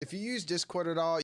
If you use Discord at all,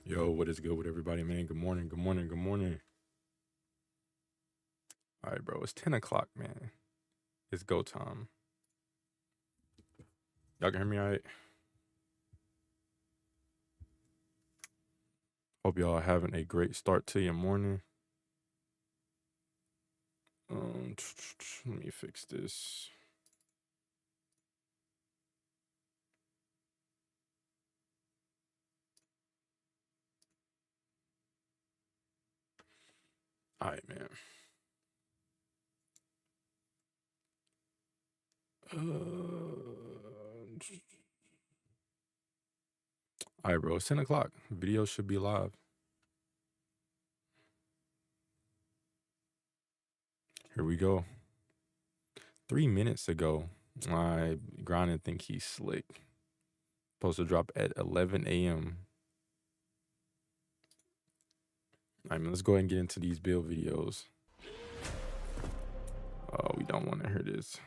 Yo, what is good with everybody, man? Good morning, good morning, good morning. All right, bro, it's 10 o'clock, man. It's go time. Y'all can hear me all right? Hope y'all having a great start to your morning. Let me fix this. All right, man. All right, bro, it's 10 o'clock. Video should be live. Here we go. 3 minutes ago, I grinded think he's slick. Supposed to drop at 11 a.m. All right, man, let's go ahead and get into these build videos. Oh, we don't want to hear this.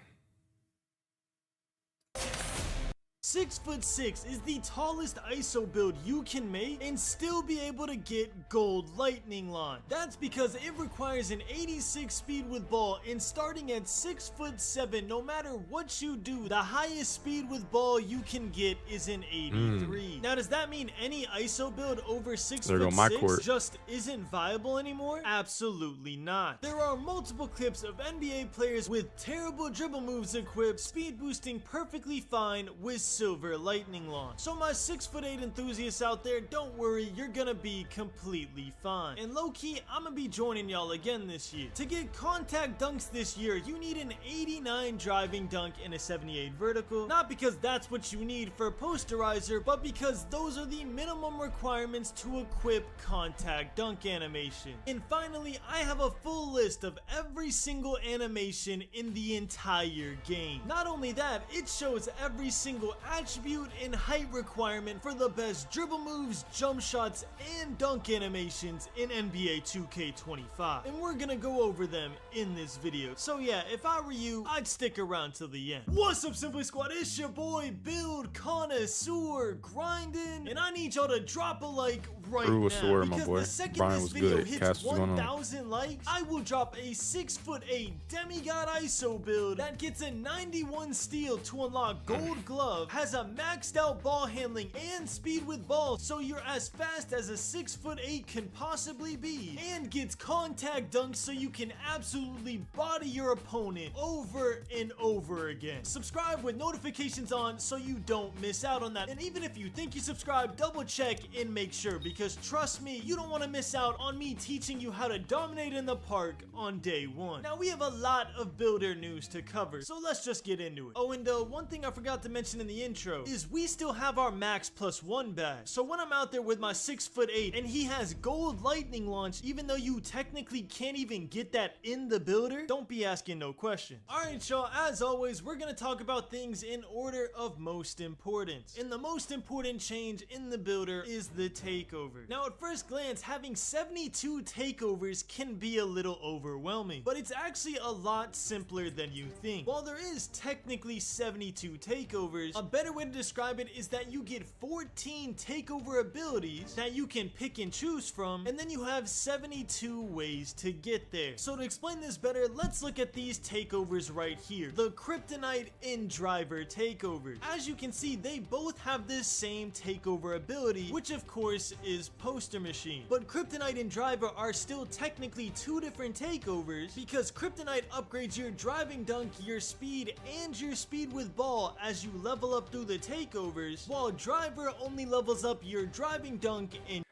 6'6" is the tallest ISO build you can make and still be able to get gold lightning line. That's because it requires an 86 speed with ball, and starting at 6'7", no matter what you do, the highest speed with ball you can get is an 83. Now, does that mean any ISO build over 6'6" just isn't viable anymore? Absolutely not. There are multiple clips of NBA players with terrible dribble moves equipped, speed boosting perfectly fine with Quicksilver Lightning Launch. So my 6'8" enthusiasts out there, don't worry, you're gonna be completely fine. And low-key, I'm gonna be joining y'all again this year. To get contact dunks this year, you need an 89 driving dunk and a 78 vertical. Not because that's what you need for posterizer, but because those are the minimum requirements to equip contact dunk animation. And finally, I have a full list of every single animation in the entire game. Not only that, it shows every single attribute and height requirement for the best dribble moves, jump shots, and dunk animations in NBA 2K25. And we're gonna go over them in this video. So yeah, if I were you, I'd stick around till the end. What's up, Simply Squad? It's your boy, Build Connoisseur, grinding, and I need y'all to drop a like right Brew now. a sword, my Because boy. the second Brian this was video good. hits Cass, what's going on? 1,000 likes, I will drop a 6'8" demigod ISO build that gets a 91 steal to unlock gold glove, has a maxed out ball handling and speed with ball, so you're as fast as a 6'8" can possibly be, and gets contact dunks so you can absolutely body your opponent over and over again. Subscribe with notifications on so you don't miss out on that. And even if you think you subscribe, double check and make sure, because trust me, you don't want to miss out on me teaching you how to dominate in the park on day one. Now we have a lot of builder news to cover, so let's just get into it. Oh, and one thing I forgot to mention in the intro is we still have our max +1 badge. So when I'm out there with my 6'8" and he has gold lightning launch, even though you technically can't even get that in the builder, don't be asking no questions. Alright y'all, as always, we're gonna talk about things in order of most importance. And the most important change in the builder is the takeover. Now at first glance, having 72 takeovers can be a little overwhelming, but it's actually a lot simpler than you think. While there is technically 72 takeovers, a better way to describe it is that you get 14 takeover abilities that you can pick and choose from, and then you have 72 ways to get there. So to explain this better, let's look at these takeovers right here. The Kryptonite and Driver takeovers. As you can see, they both have this same takeover ability, which of course is Poster Machine. But Kryptonite and Driver are still technically two different takeovers, because Kryptonite upgrades your driving dunk, your speed, and your speed with ball as you level up through the takeovers, while Driver only levels up your driving dunk and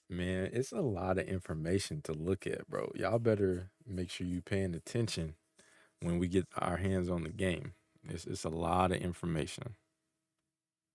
Man, it's a lot of information to look at, bro. Y'all better make sure you paying attention when we get our hands on the game. It's a lot of information.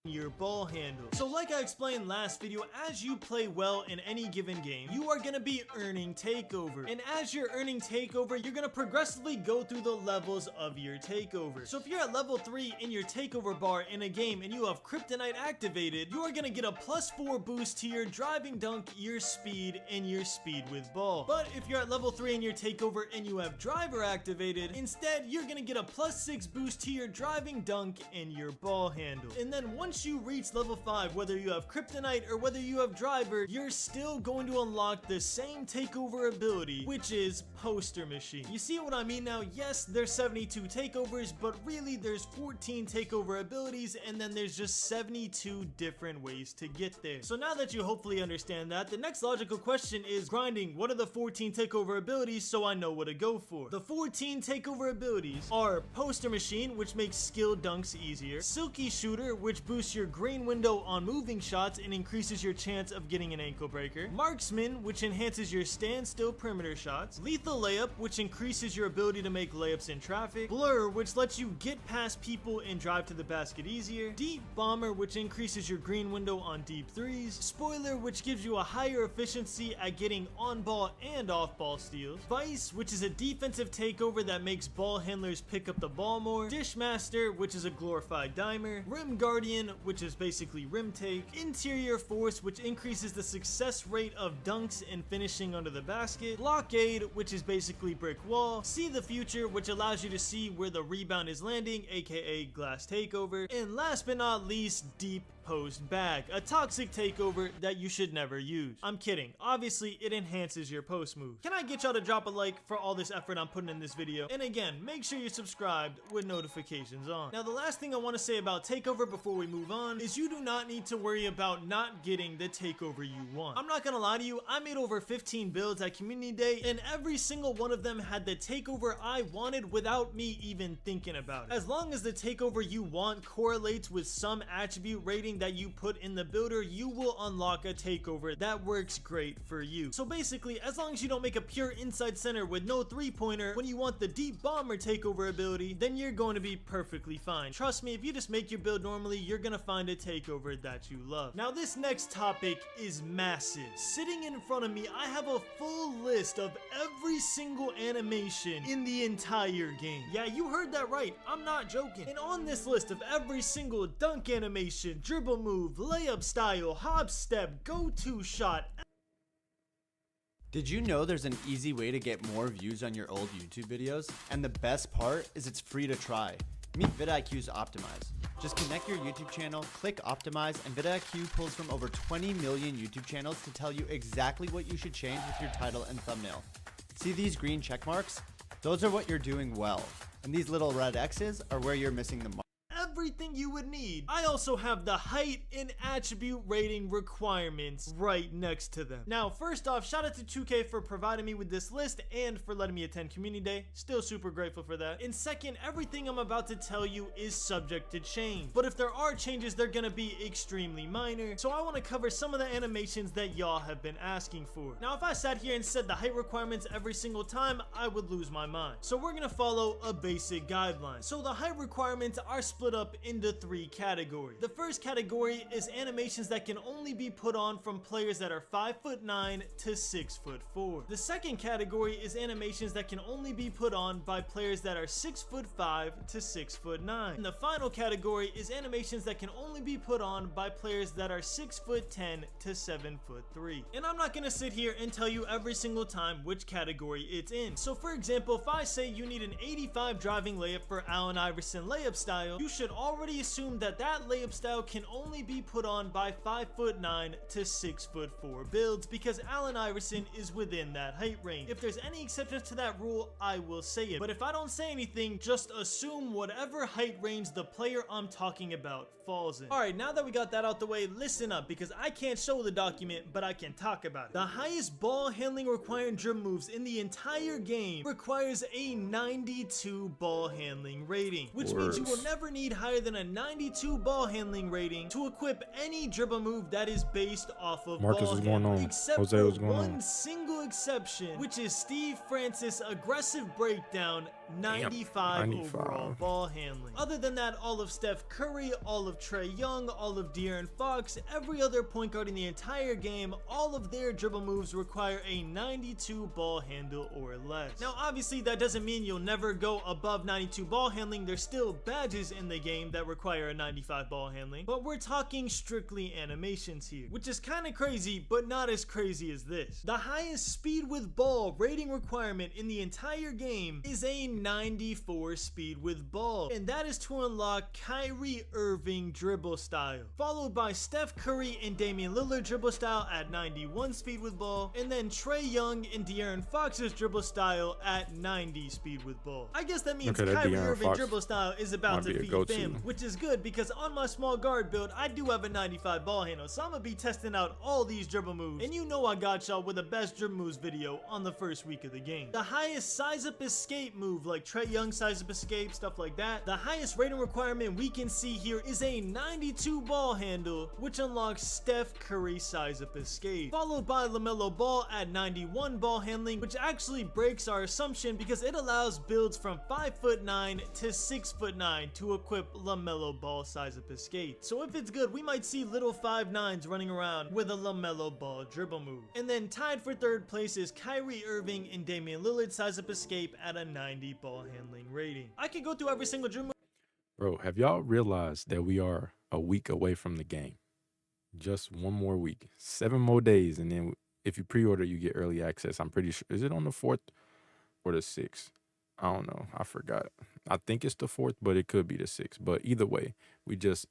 your ball handle. So like I explained last video, as you play well in any given game, you are going to be earning takeover. And as you're earning takeover, you're going to progressively go through the levels of your takeover. So if you're at level 3 in your takeover bar in a game and you have Kryptonite activated, you are going to get a +4 boost to your driving dunk, your speed, and your speed with ball. But if you're at level 3 in your takeover and you have Driver activated, instead you're going to get a +6 boost to your driving dunk and your ball handle. And then once you reach level 5, whether you have Kryptonite or whether you have Driver, you're still going to unlock the same takeover ability, which is Poster Machine. You see what I mean now? Yes, there's 72 takeovers, but really there's 14 takeover abilities, and then there's just 72 different ways to get there. So now that you hopefully understand that, the next logical question is grinding, what are the 14 takeover abilities so I know what to go for? The 14 takeover abilities are Poster Machine, which makes skill dunks easier, Silky Shooter, which boosts your green window on moving shots and increases your chance of getting an ankle breaker, Marksman, which enhances your standstill perimeter shots, Lethal Layup, which increases your ability to make layups in traffic, Blur, which lets you get past people and drive to the basket easier, Deep Bomber, which increases your green window on deep threes, Spoiler, which gives you a higher efficiency at getting on ball and off ball steals, Vice, which is a defensive takeover that makes ball handlers pick up the ball more, Dishmaster, which is a glorified dimer, Rim Guardian, which is basically rim take, Interior Force, which increases the success rate of dunks and finishing under the basket, Blockade, which is basically brick wall, See the Future, which allows you to see where the rebound is landing, aka glass takeover, and last but not least, Deep post bag, a toxic takeover that you should never use. I'm kidding. Obviously, it enhances your post move. Can I get y'all to drop a like for all this effort I'm putting in this video? And again, make sure you're subscribed with notifications on. Now, the last thing I want to say about takeover before we move on is you do not need to worry about not getting the takeover you want. I'm not gonna lie to you, I made over 15 builds at Community Day, and every single one of them had the takeover I wanted without me even thinking about it. As long as the takeover you want correlates with some attribute rating that you put in the builder, you will unlock a takeover that works great for you. So basically, as long as you don't make a pure inside center with no three-pointer when you want the deep bomber takeover ability, then you're going to be perfectly fine. Trust me, if you just make your build normally, you're gonna find a takeover that you love. Now, this next topic is massive. Sitting in front of me, I have a full list of every single animation in the entire game. Yeah, you heard that right. I'm not joking. And on this list of every single dunk animation, dribble move, layup style, hop step, go-to shot. Did you know there's an easy way to get more views on your old YouTube videos? And the best part is it's free to try. Meet vidIQ's Optimize. Just connect your YouTube channel, click Optimize, and vidIQ pulls from over 20 million YouTube channels to tell you exactly what you should change with your title and thumbnail. See these green check marks? Those are what you're doing well. And these little red X's are where you're missing the mark. Everything you would need. I also have the height and attribute rating requirements right next to them. Now, first off, shout out to 2K for providing me with this list and for letting me attend Community Day. Still super grateful for that. And second, everything I'm about to tell you is subject to change. But if there are changes, they're gonna be extremely minor. So I want to cover some of the animations that y'all have been asking for. Now, if I sat here and said the height requirements every single time, I would lose my mind. So we're gonna follow a basic guideline. So the height requirements are split up into 3 categories. The first category is animations that can only be put on from players that are 5'9" to 6'4". The second category is animations that can only be put on by players that are 6'5" to 6'9". And the final category is animations that can only be put on by players that are 6'10" to 7'3". And I'm not gonna sit here and tell you every single time which category it's in. So for example, if I say you need an 85 driving layup for Allen Iverson layup style, you should already assume that that layup style can only be put on by 5'9" to 6'4" builds because Allen Iverson is within that height range. If there's any exceptions to that rule, I will say it. But if I don't say anything, just assume whatever height range the player I'm talking about falls in. Alright, now that we got that out the way, listen up because I can't show the document, but I can talk about it. The highest ball handling required dribble moves in the entire game requires a 92 ball handling rating, which means you will never need higher than a 92 ball handling rating to equip any dribble move that is based off of Marcus, ball what's going handling, on? except Jose, for what's going one on? single exception, which is Steve Francis aggressive breakdown 95 overall ball handling. Other than that, all of Steph Curry, all of Trae Young, all of De'Aaron Fox, every other point guard in the entire game, all of their dribble moves require a 92 ball handle or less. Now obviously that doesn't mean you'll never go above 92 ball handling. There's still badges in the game that require a 95 ball handling, but we're talking strictly animations here, which is kind of crazy, but not as crazy as this. The highest speed with ball rating requirement in the entire game is a 94 speed with ball, and that is to unlock Kyrie Irving dribble style, followed by Steph Curry and Damian Lillard dribble style at 91 speed with ball, and then Trae Young and De'Aaron Fox's dribble style at 90 speed with ball. I guess that means Okay, that Kyrie De'Aaron Irving Fox dribble style is about might to be a feed go-to. family, which is good because on my small guard build, I do have a 95 ball handle, so I'm gonna be testing out all these dribble moves, and you know I got y'all with the best dribble moves video on the first week of the game. The highest size up escape move, like Trae Young size up escape, stuff like that, the highest rating requirement we can see here is a 92 ball handle, which unlocks Steph Curry size up escape, followed by LaMelo Ball at 91 ball handling, which actually breaks our assumption because it allows builds from 5'9" to 6'9" to equip LaMelo Ball size up escape. So if it's good, we might see little 5'9s running around with a LaMelo Ball dribble move. And then tied for third place is Kyrie Irving and Damian Lillard size up escape at a 90 ball handling rating. I could go through every single dribble move. Bro, have y'all realized that we are a week away from the game? Just one more week, 7 more days, and then if you pre-order, you get early access. I'm pretty sure. Is it on the 4th or the 6th? I don't know. I forgot. I think it's the 4th, but it could be the 6th. But either way, we just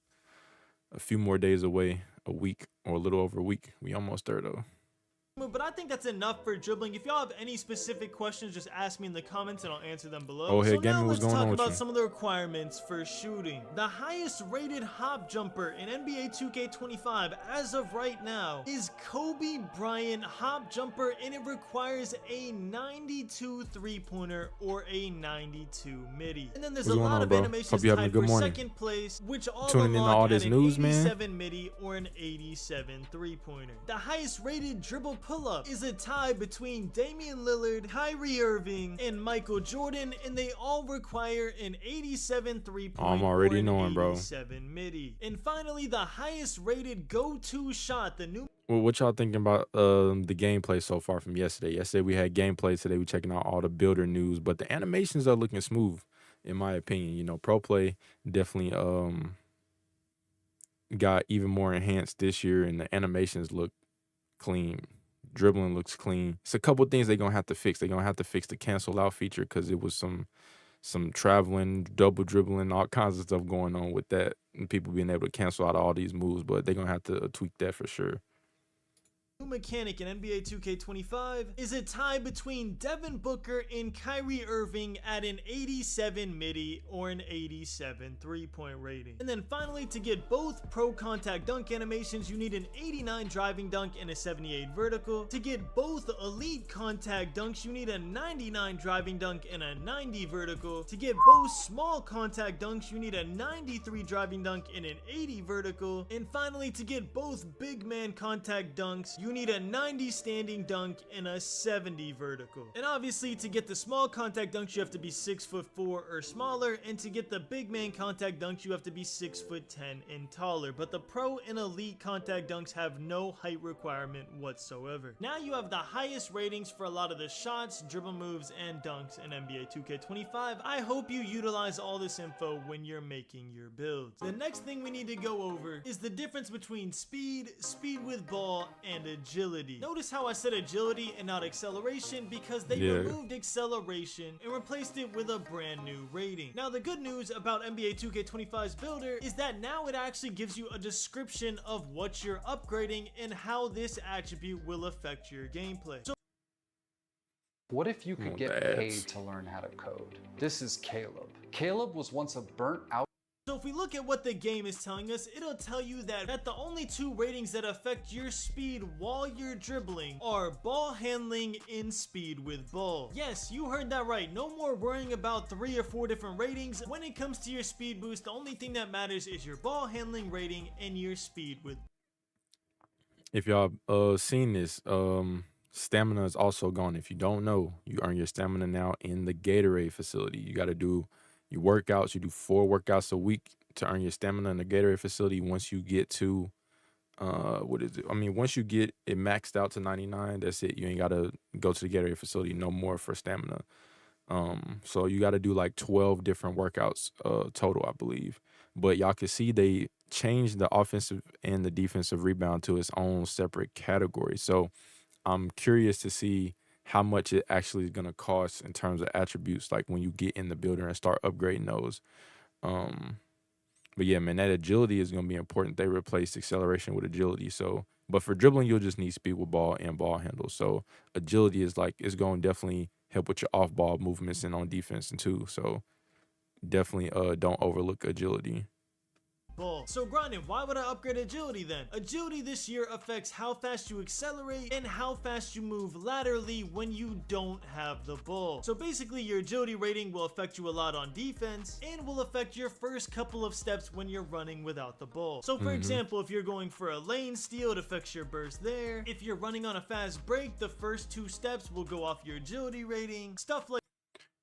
a few more days away, a week or a little over a week. We almost there though. But I think that's enough for dribbling. If y'all have any specific questions, just ask me in the comments and I'll answer them below. Oh, hey, so now Gaming, what's let's going talk on with about you? some of the requirements for shooting. The highest rated hop jumper in NBA 2K25 as of right now is Kobe Bryant hop jumper, and it requires a 92 3-pointer or a 92 midi. And then there's What's a going lot on, of bro? animations Hope you're having a tied good for morning. second place, which all Tuning into unlock all at this an news, man. 87 midi or an 87 3-pointer. The highest rated dribble pull-up is a tie between Damian Lillard, Kyrie Irving, and Michael Jordan, and they all require an 87 3-point I'm already or an knowing, bro. 87 midi. And finally, the highest rated go-to shot, the new Well, what y'all thinking about the gameplay so far from yesterday? Yesterday we had gameplay. Today we checking out all the builder news, but the animations are looking smooth, in my opinion. You know, Pro Play definitely got even more enhanced this year, and the animations look clean. Dribbling looks clean. It's a couple things they're gonna have to fix. They're gonna have to fix the cancel out feature because it was some traveling, double dribbling, all kinds of stuff going on with that, and people being able to cancel out all these moves. But they're gonna have to tweak that for sure. mechanic in NBA 2K25 is a tie between Devin Booker and Kyrie Irving at an 87 midi or an 87 3-point rating. And then finally, to get both pro contact dunk animations, you need an 89 driving dunk and a 78 vertical. To get both elite contact dunks, you need a 99 driving dunk and a 90 vertical. To get both small contact dunks, you need a 93 driving dunk and an 80 vertical. And finally, to get both big man contact dunks, you need a 90 standing dunk and a 70 vertical. And obviously, to get the small contact dunks, you have to be 6'4" or smaller, and to get the big man contact dunks, you have to be 6'10" and taller. But the pro and elite contact dunks have no height requirement whatsoever. Now you have the highest ratings for a lot of the shots, dribble moves, and dunks in NBA 2K25. I hope you utilize all this info when you're making your builds. The next thing we need to go over is the difference between speed, speed with ball, and agility. Notice how I said agility and not acceleration, because they removed acceleration and replaced it with a brand new rating. Now the good news about NBA 2K25's builder is that now it actually gives you a description of what you're upgrading and how this attribute will affect your gameplay. So What if you could Oh, get that's- paid to learn how to code? This is Caleb. Caleb was once a burnt out if we look at what the game is telling us, it'll tell you that the only two ratings that affect your speed while you're dribbling are ball handling and speed with ball. Yes, you heard that right. No more worrying about 3 or 4 different ratings. When it comes to your speed boost, the only thing that matters is your ball handling rating and your speed with. If y'all seen this, stamina is also gone. If you don't know, you earn your stamina now in the Gatorade facility. You got to do your workouts. You do 4 workouts a week to earn your stamina in the Gatorade facility. Once you get to what is it? I mean, once you get it maxed out to 99, that's it. You ain't got to go to the Gatorade facility no more for stamina. So you got to do like 12 different workouts total, I believe. But y'all can see they changed the offensive and the defensive rebound to its own separate category. So I'm curious to see how much it actually is going to cost in terms of attributes, like when you get in the builder and start upgrading those. But yeah, man, that agility is going to be important. They replaced acceleration with agility. So, but for dribbling, you'll just need speed with ball and ball handle. So agility is going to definitely help with your off ball movements and on defense and too. So definitely don't overlook agility. Ball. So Grindin, why would I upgrade agility then? Agility this year affects how fast you accelerate and how fast you move laterally when you don't have the ball. So basically your agility rating will affect you a lot on defense and will affect your first couple of steps when you're running without the ball. So for example, if you're going for a lane steal, it affects your burst there. If you're running on a fast break, the first 2 steps will go off your agility rating. Stuff like.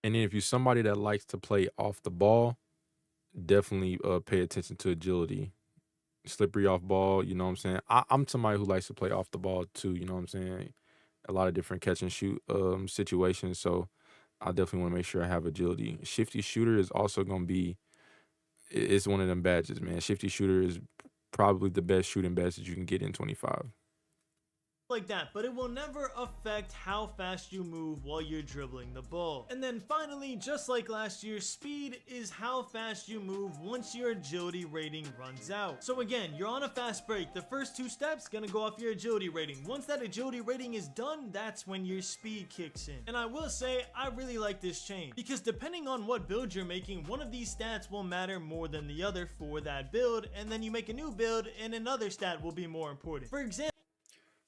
And then if you're somebody that likes to play off the ball, definitely pay attention to agility. Slippery off ball, you know what I'm saying? I'm somebody who likes to play off the ball too, you know what I'm saying? A lot of different catch and shoot situations, so I definitely want to make sure I have agility. Shifty shooter is also going to be, it's one of them badges, man. Shifty shooter is probably the best shooting badge that you can get in 25. like that, but it will never affect how fast you move while you're dribbling the ball. And then finally, just like last year, speed is how fast you move once your agility rating runs out. So again, you're on a fast break. The first 2 steps gonna go off your agility rating. Once that agility rating is done, that's when your speed kicks in. And I will say, I really like this change because depending on what build you're making, one of these stats will matter more than the other for that build, and then you make a new build and another stat will be more important. For example,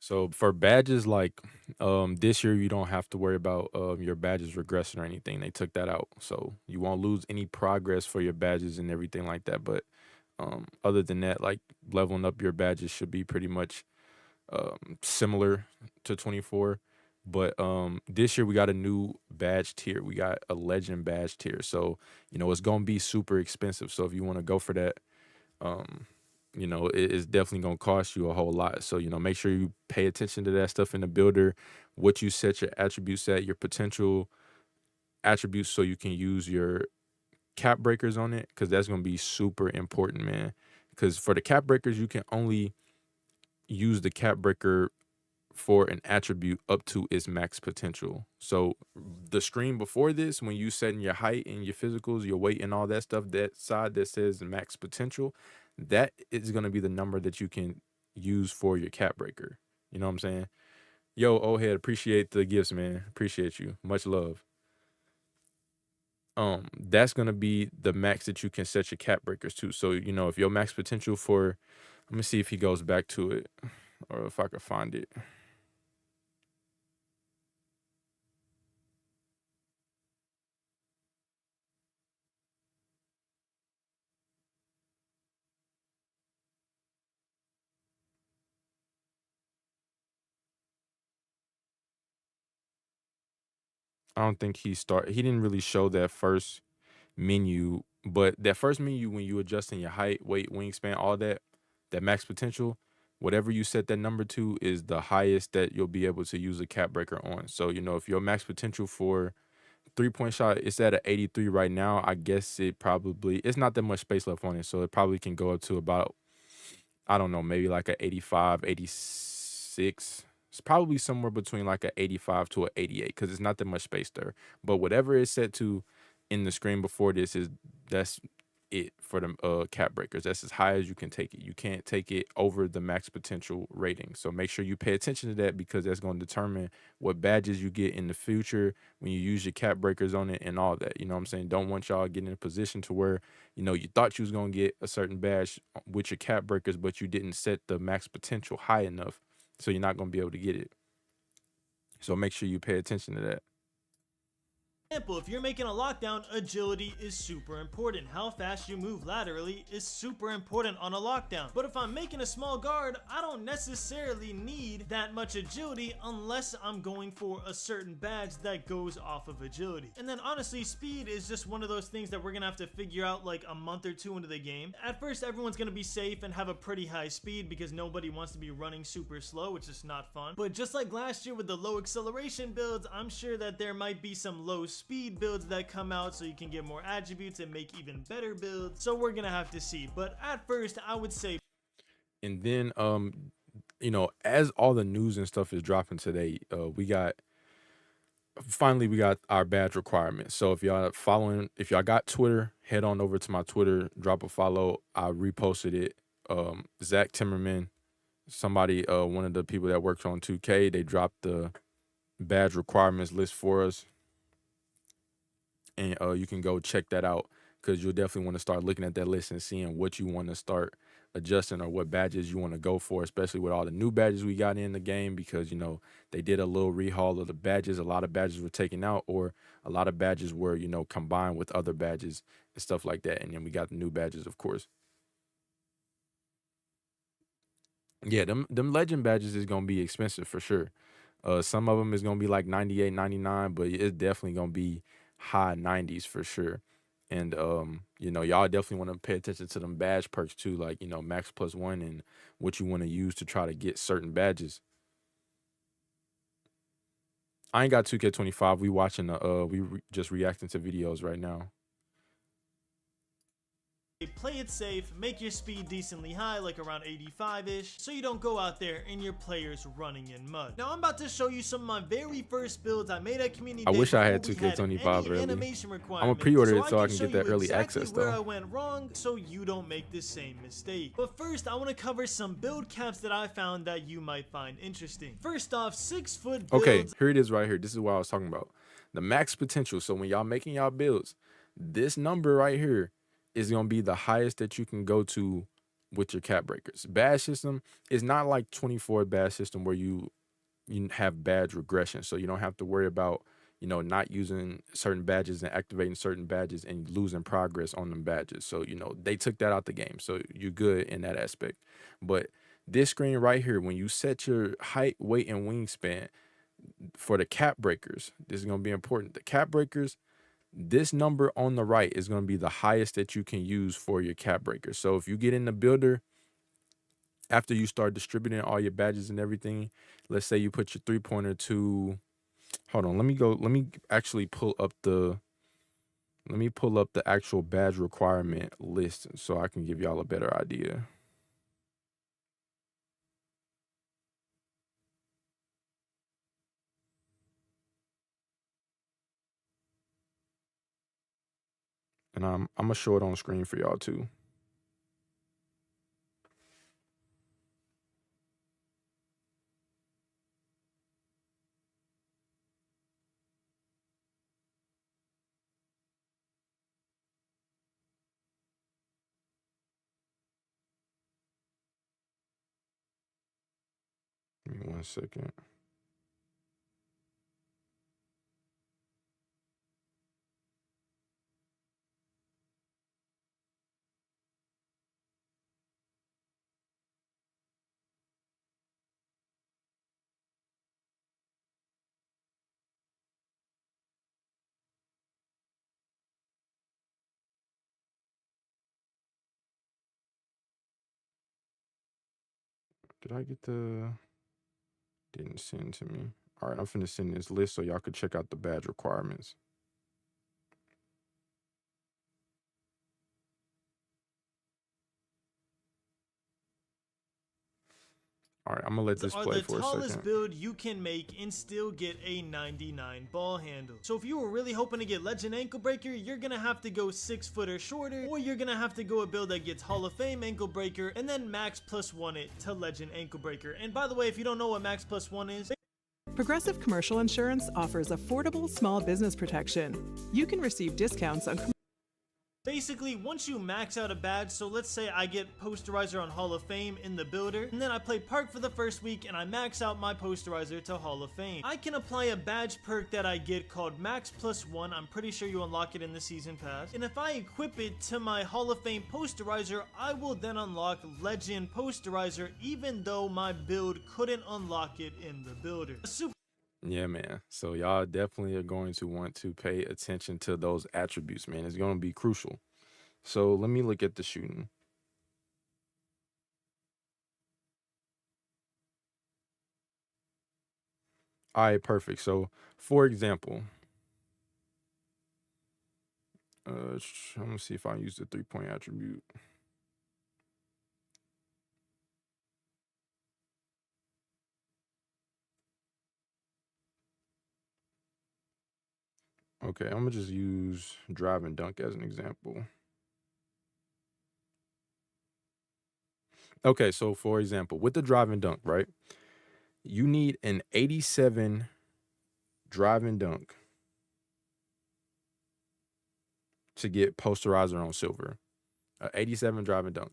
So for badges, like this year, you don't have to worry about your badges regressing or anything. They took that out, so you won't lose any progress for your badges and everything like that. But other than that, like leveling up your badges should be pretty much similar to 24. But this year we got a new badge tier. We got a legend badge tier. So it's gonna be super expensive. So if you want to go for that, it's definitely gonna cost you a whole lot. So make sure you pay attention to that stuff in the builder, what you set your attributes at, your potential attributes, so you can use your cap breakers on it, because that's gonna be super important, man. Because for the cap breakers, you can only use the cap breaker for an attribute up to its max potential. So the screen before this, when you setting your height and your physicals, your weight and all that stuff, that side that says max potential, that is going to be the number that you can use for your cap breaker. You know what I'm saying? Yo, old head, appreciate the gifts, man. Appreciate you. Much love. That's going to be the max that you can set your cap breakers to. So, if your max potential for, let me see if he goes back to it or if I could find it. I don't think he didn't really show that first menu, but that first menu, when you adjusting your height, weight, wingspan, all that, that max potential, whatever you set that number to is the highest that you'll be able to use a cap breaker on. So, if your max potential for 3-point shot is at an 83 right now, I guess it's not that much space left on it. So it probably can go up to about, I don't know, maybe like a 85, 86. It's probably somewhere between like a 85 to a 88, because it's not that much space there. But whatever it's set to in the screen before this, that's it for the cap breakers. That's as high as you can take it. You can't take it over the max potential rating. So make sure you pay attention to that, because that's going to determine what badges you get in the future when you use your cap breakers on it and all that. You know what I'm saying? Don't want y'all getting in a position to where, you thought you was going to get a certain badge with your cap breakers, but you didn't set the max potential high enough. So you're not going to be able to get it. So make sure you pay attention to that. example, if you're making a lockdown, agility is super important. How fast you move laterally is super important on a lockdown. But if I'm making a small guard, I don't necessarily need that much agility unless I'm going for a certain badge that goes off of agility. And then honestly, speed is just one of those things that we're gonna have to figure out like a month or two into the game. At first, everyone's gonna be safe and have a pretty high speed because nobody wants to be running super slow, which is not fun. But just like last year with the low acceleration builds, I'm sure that there might be some low speed builds that come out so you can get more attributes and make even better builds. So we're gonna have to see. But at first, I would say. And then as all the news and stuff is dropping today, we got our badge requirements. So if y'all got Twitter, head on over to my Twitter, drop a follow. I reposted it. Zach Timmerman, somebody, one of the people that works on 2K, they dropped the badge requirements list for us. And you can go check that out, because you'll definitely want to start looking at that list and seeing what you want to start adjusting or what badges you want to go for, especially with all the new badges we got in the game, because they did a little rehaul of the badges. A lot of badges were taken out, or a lot of badges were combined with other badges and stuff like that. And then we got the new badges, of course. Yeah, them legend badges is gonna be expensive for sure. Some of them is gonna be like 98, 99, but it's definitely gonna be high 90s for sure. And y'all definitely want to pay attention to them badge perks too, like max +1 and what you want to use to try to get certain badges. I ain't got 2K25. We watching just reacting to videos right now. Play it safe, make your speed decently high, like around 85-ish, so you don't go out there and your players running in mud. Now I'm about to show you some of my very first builds I made at Community Day. I wish I had before we 2K25 early. animation I'm gonna requirements, pre-order it so I can can show get that you early exactly access where though. I went wrong, so you don't make the same mistake. But first, I want to cover some build caps that I found that you might find interesting. First off, 6-foot builds. Okay, here it is right here. This is what I was talking about. The max potential. So when y'all making y'all builds, this number right here is going to be the highest that you can go to with your cap breakers. Badge system is not like 24 badge system where you have badge regression. So you don't have to worry about, not using certain badges and activating certain badges and losing progress on them badges. So, they took that out the game. So you're good in that aspect. But this screen right here, when you set your height, weight, and wingspan for the cap breakers, this is going to be important. The cap breakers, this number on the right is going to be the highest that you can use for your cap breaker. So if you get in the builder, after you start distributing all your badges and everything, let's say you put your 3-pointer to, hold on, let me actually pull up the actual badge requirement list so I can give y'all a better idea. And I'm gonna show it on screen for y'all too. Give me 1 second. Did I get the... Didn't send to me. All right, I'm finna send this list so y'all could check out the badge requirements. All right, I'm gonna let this play for a second. Are the tallest build you can make and still get a 99 ball handle. So if you were really hoping to get Legend Ankle Breaker, you're gonna have to go 6 foot or shorter, or you're gonna have to go a build that gets Hall of Fame Ankle Breaker and then max +1 it to Legend Ankle Breaker. And by the way, if you don't know what max +1 is, Progressive Commercial Insurance offers affordable small business protection. You can receive discounts on basically, once you max out a badge, so let's say I get Posterizer on Hall of Fame in the builder, and then I play Park for the first week and I max out my Posterizer to Hall of Fame. I can apply a badge perk that I get called Max +1, I'm pretty sure you unlock it in the Season Pass, and if I equip it to my Hall of Fame Posterizer, I will then unlock Legend Posterizer even though my build couldn't unlock it in the builder. Yeah, man. So y'all definitely are going to want to pay attention to those attributes, man. It's going to be crucial. So let me look at the shooting. All right, perfect. So for example, I'm gonna see if I use the 3-point attribute. Okay, I'm gonna just use drive and dunk as an example. Okay, so for example, with the drive and dunk, right? You need an 87 drive and dunk to get Posterizer on silver. 87 drive and dunk.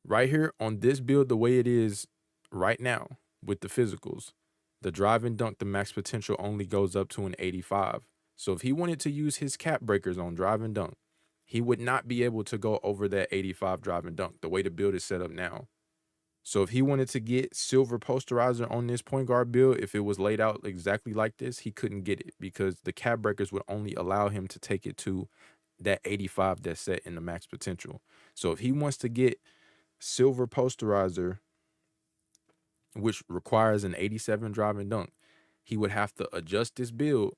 Right here on this build, the way it is right now with the physicals, the drive and dunk, the max potential only goes up to an 85. So if he wanted to use his cap breakers on drive and dunk, he would not be able to go over that 85 drive and dunk, the way the build is set up now. So if he wanted to get silver Posterizer on this point guard build, if it was laid out exactly like this, he couldn't get it because the cap breakers would only allow him to take it to that 85 that's set in the max potential. So if he wants to get silver Posterizer, which requires an 87 drive and dunk, he would have to adjust this build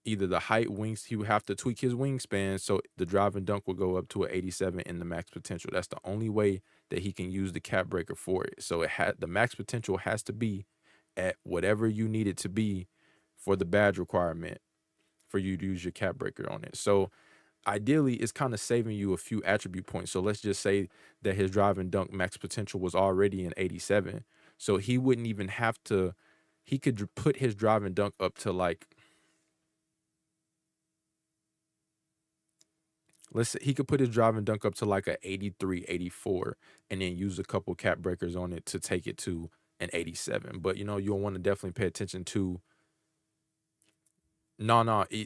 either the height wings, he would have to tweak his wingspan so the drive and dunk will go up to an 87 in the max potential. That's the only way that he can use the cap breaker for it. So it had the max potential has to be at whatever you need it to be for the badge requirement for you to use your cap breaker on it. So ideally, it's kind of saving you a few attribute points. So let's just say that his drive and dunk max potential was already an 87. So he wouldn't even have to, he could put his drive and dunk up to like, let's say he could put his drive and dunk up to like a 83, 84, and then use a couple cap breakers on it to take it to an 87. But you know, you'll want to definitely pay attention to,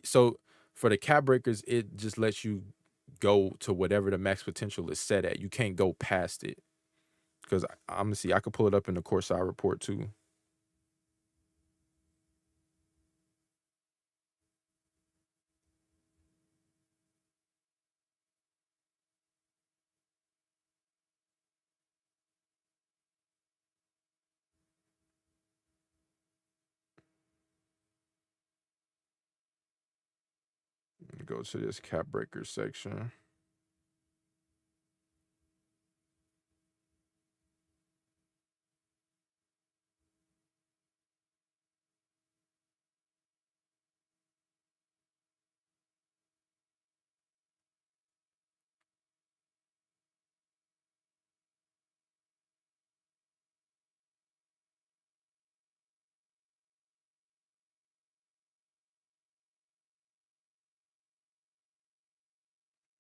so for the cap breakers, it just lets you go to whatever the max potential is set at. You can't go past it. Because I'm gonna see, I could pull it up in the courtside report too. Let me go to this cap breaker section.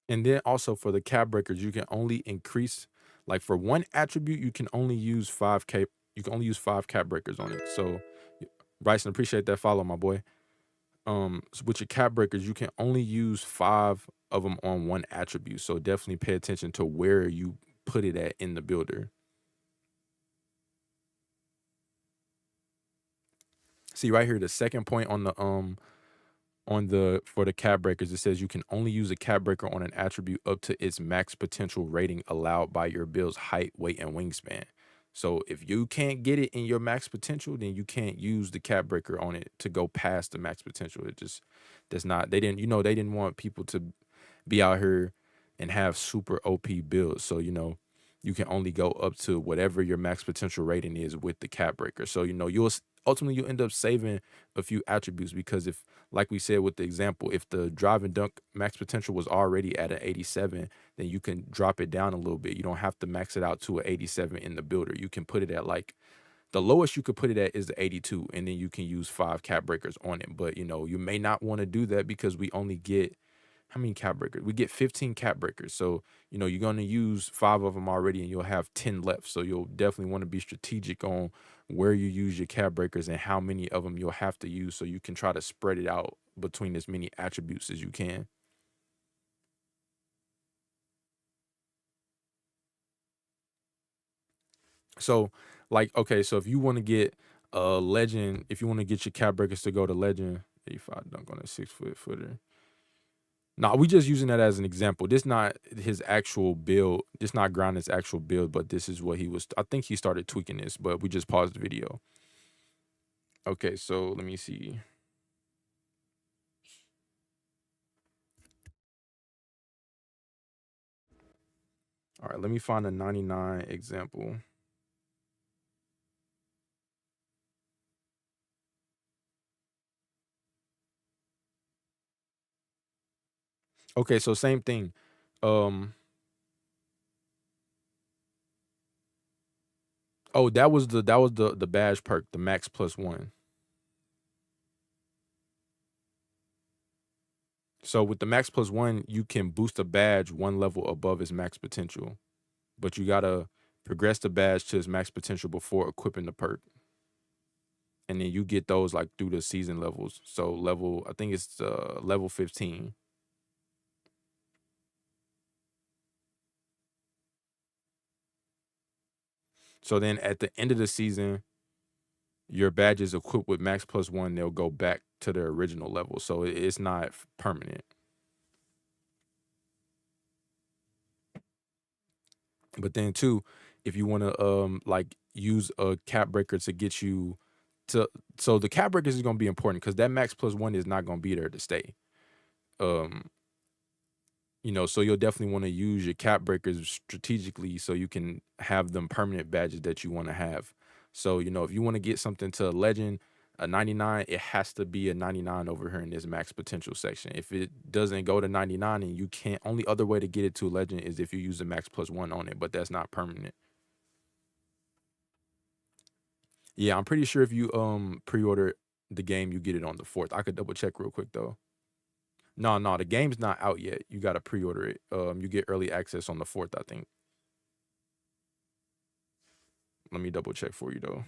And then also for the cap breakers, you can only increase, like for one attribute, you can only use 5K. You can only use 5 cap breakers on it. So Bryson, appreciate that follow, my boy. So with your cap breakers, you can only use 5 of them on one attribute. So definitely pay attention to where you put it at in the builder. See right here, the second point on the for the cap breakers, it says you can only use a cap breaker on an attribute up to its max potential rating allowed by your build's height, weight, and wingspan. So if you can't get it in your max potential, then you can't use the cap breaker on it to go past the max potential. It just that's not, they didn't want people to be out here and have super OP builds. So you can only go up to whatever your max potential rating is with the cap breaker. So ultimately you'll end up saving a few attributes, because if, like we said with the example, if the drive and dunk max potential was already at an 87, then you can drop it down a little bit. You don't have to max it out to an 87 in the builder. You can put it at like, the lowest you could put it at is the 82, and then you can use 5 cap breakers on it. But you may not want to do that, because we only get, how many cap breakers? We get 15 cap breakers. So, you're going to use 5 of them already, and you'll have 10 left. So you'll definitely want to be strategic on where you use your cap breakers and how many of them you'll have to use, so you can try to spread it out between as many attributes as you can. So okay, so if you want to get a legend, if you want to get your cap breakers to go to legend, 85 dunk on a 6-foot footer. Nah, we just using that as an example. This not his actual build. This not Grindin's actual build, but this is what he was. I think he started tweaking this, but we just paused the video. Okay, so let me see. All right, let me find a 99 example. Okay, so same thing. Oh, that was the badge perk, the max +1. So with the max +1, you can boost a badge 1 level above its max potential, but you gotta progress the badge to its max potential before equipping the perk, and then you get those like through the season levels. So I think it's level 15. So then at the end of the season, your badges equipped with max +1, they'll go back to their original level. So it's not permanent. But then too, if you want to like use a cap breaker to get you to so the cap breakers is gonna be important because that max plus one is not gonna be there to stay. Um, so you'll definitely want to use your cap breakers strategically so you can have them permanent badges that you want to have. So, if you want to get something to a legend, a 99, it has to be a 99 over here in this max potential section. If it doesn't go to 99 and you can't, only other way to get it to a legend is if you use a max plus one on it, but that's not permanent. Yeah, I'm pretty sure if you pre-order the game, you get it on the 4th. I could double check real quick though. No, the game's not out yet. You gotta pre-order it. You get early access on the 4th, I think. Let me double check for you though.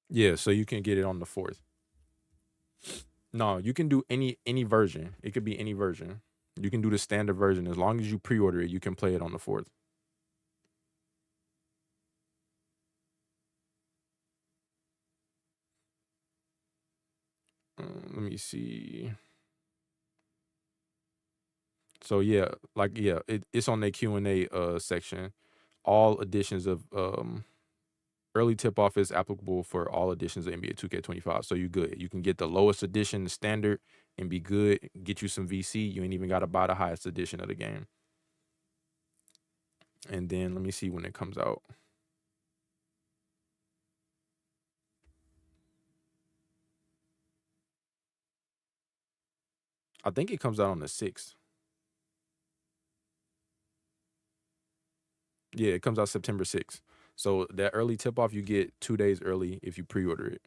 Yeah, so you can get it on the 4th. No, you can do any version. It could be any version. You can do the standard version. As long as you pre-order it, you can play it on the 4th. Let me see. So yeah, it's on the Q&A section. All editions of early tip off is applicable for all editions of NBA 2K25. So you good. You can get the lowest edition, the standard, and be good. Get you some VC. You ain't even got to buy the highest edition of the game. And then let me see when it comes out. I think it comes out on the 6th. Yeah, it comes out September 6th. So that early tip off, you get 2 days early if you pre-order it.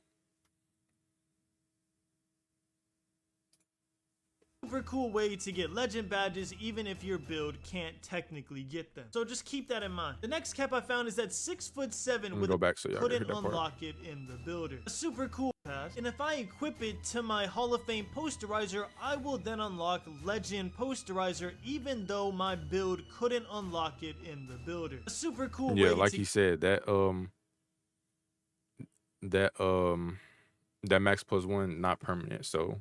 Super cool way to get legend badges even if your build can't technically get them. So just keep that in mind. The next cap I found is at 6'7" with go back so y'all can hear couldn't that part. unlock it in the builder. A super cool pass, and if I equip it to my Hall of Fame posterizer, I will then unlock legend posterizer even though my build couldn't unlock it in the builder. A super cool way Yeah, like to he said, that max plus one not permanent. So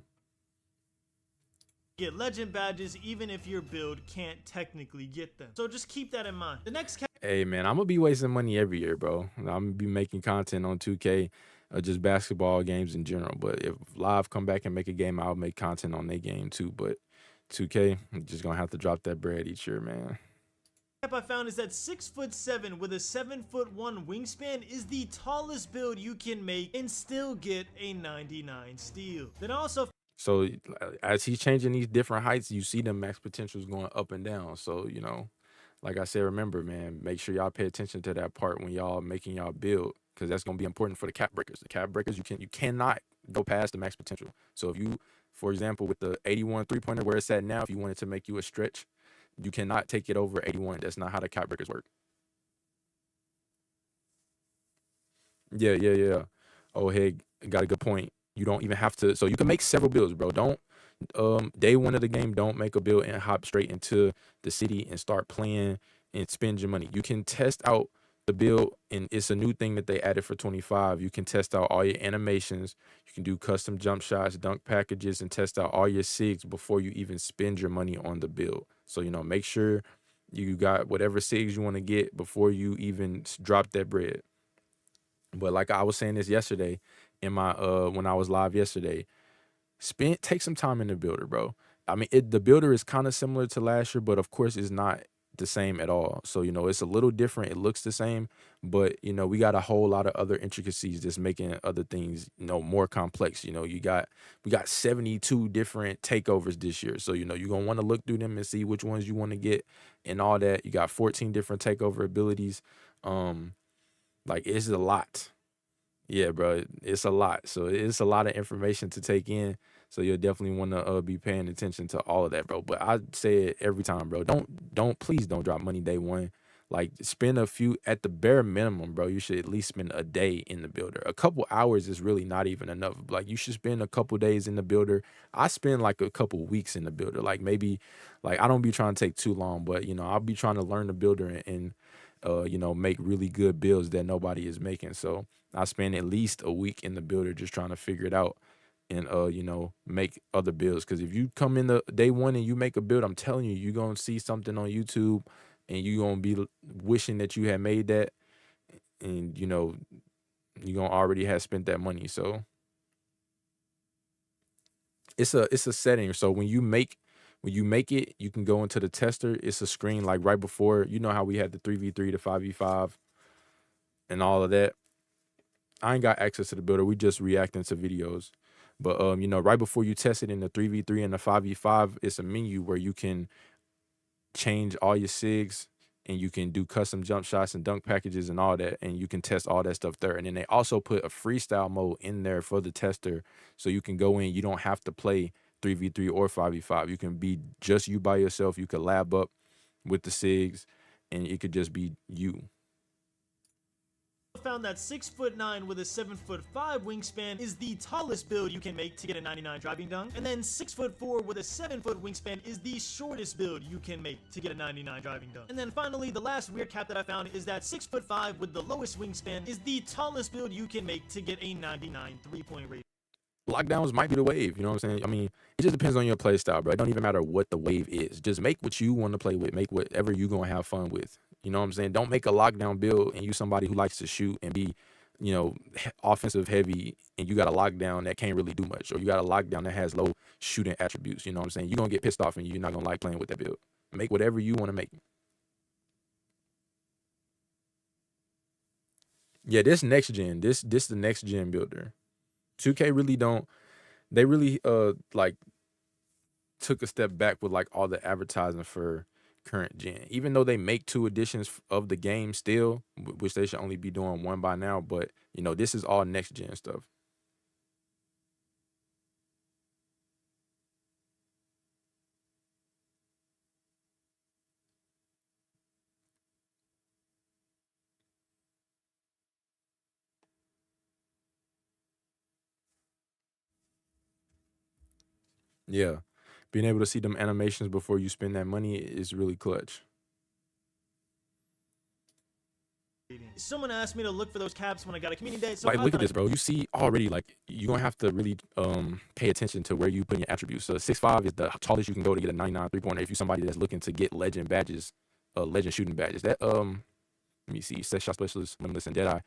get legend badges even if your build can't technically get them. So just keep that in mind. The next cap hey man, I'm gonna be wasting money every year, bro. I'm gonna be making content on 2K, just basketball games in general. But if Live come back and make a game, I'll make content on their game too. But 2K, I'm just gonna have to drop that bread each year, man. cap I found is that 6'7" with a 7'1" wingspan is the tallest build you can make and still get a 99 steal. Then also So as he's changing these different heights, you see the max potentials going up and down. So, like I said, remember, man, make sure y'all pay attention to that part when y'all making y'all build, because that's gonna be important for the cap breakers. The cap breakers, you cannot go past the max potential. So if you, for example, with the 81 3-pointer where it's at now, if you wanted to make you a stretch, you cannot take it over 81. That's not how the cap breakers work. Yeah. Oh, hey, got a good point. You don't even have to. So you can make several builds, bro. Don't day one of the game, don't make a build and hop straight into the city and start playing and spend your money. You can test out the build, and it's a new thing that they added for 25. You can test out all your animations. You can do custom jump shots, dunk packages, and test out all your SIGs before you even spend your money on the build. So, make sure you got whatever SIGs you want to get before you even drop that bread. But like I was saying this yesterday in my when I was live yesterday, take some time in the builder, bro. I mean, the builder is kind of similar to last year, but of course it's not the same at all. So, it's a little different. It looks the same, but we got a whole lot of other intricacies that's making other things, more complex. We got 72 different takeovers this year. So, you're going to want to look through them and see which ones you want to get and all that. You got 14 different takeover abilities. Like, it's a lot. Yeah, bro, it's a lot. So it's a lot of information to take in. So you'll definitely want to be paying attention to all of that, bro. But I say it every time, bro. Please don't drop money day one. Like, spend a few at the bare minimum, bro. You should at least spend a day in the builder. A couple hours is really not even enough. Like, you should spend a couple days in the builder. I spend like a couple weeks in the builder. Like, maybe, like, I don't be trying to take too long, but I'll be trying to learn the builder and you know, make really good builds that nobody is making. So I spend at least a week in the builder just trying to figure it out and you know, make other builds. Because if you come in the day one and you make a build, I'm telling you, you're gonna see something on YouTube and you're gonna be wishing that you had made that, and you know, you're gonna already have spent that money. So it's a setting. So when you make it, you can go into the tester. It's a screen like right before, you know how we had the 3v3, the 5v5 and all of that. I ain't got access to the builder. We just reacting to videos. But you know, right before you test it in the 3v3 and the 5v5, it's a menu where you can change all your SIGs and you can do custom jump shots and dunk packages and all that, and you can test all that stuff there. And then they also put a freestyle mode in there for the tester, so you can go in, you don't have to play 3v3 or 5v5. You can be just you by yourself. You could lab up with the SIGs and it could just be you. Found that 6'9" with a 7'5" wingspan is the tallest build you can make to get a 99 driving dunk, and then 6'4" with a 7-foot wingspan is the shortest build you can make to get a 99 driving dunk. And then finally, the last weird cap that I found is that 6'5" with the lowest wingspan is the tallest build you can make to get a 99 3-point rating. Lockdowns might be the wave, you know what I'm saying? I mean, it just depends on your play style, bro. It don't even matter what the wave is. Just make what you want to play with. Make whatever you're going to have fun with. You know what I'm saying? Don't make a lockdown build and you somebody who likes to shoot and be, you know, offensive heavy, and you got a lockdown that can't really do much, or you got a lockdown that has low shooting attributes. You know what I'm saying? You're going to get pissed off and you're not going to like playing with that build. Make whatever you want to make. Yeah, this next gen, this the next gen builder. 2K really don't, they really like took a step back with like all the advertising for current gen, even though they make 2 editions of the game still, which they should only be doing 1 by now. But you know, this is all next gen stuff. Yeah, being able to see them animations before you spend that money is really clutch. Someone asked me to look for those caps when I got a community day. So Like, look at this, bro. You see already, like, you're gonna have to really pay attention to where you put your attributes. So 6'5" is the tallest you can go to get a 99 3-pointer if you're somebody that's looking to get legend badges, legend shooting badges. That let me see, set shot specialist, limitless, and Deadeye.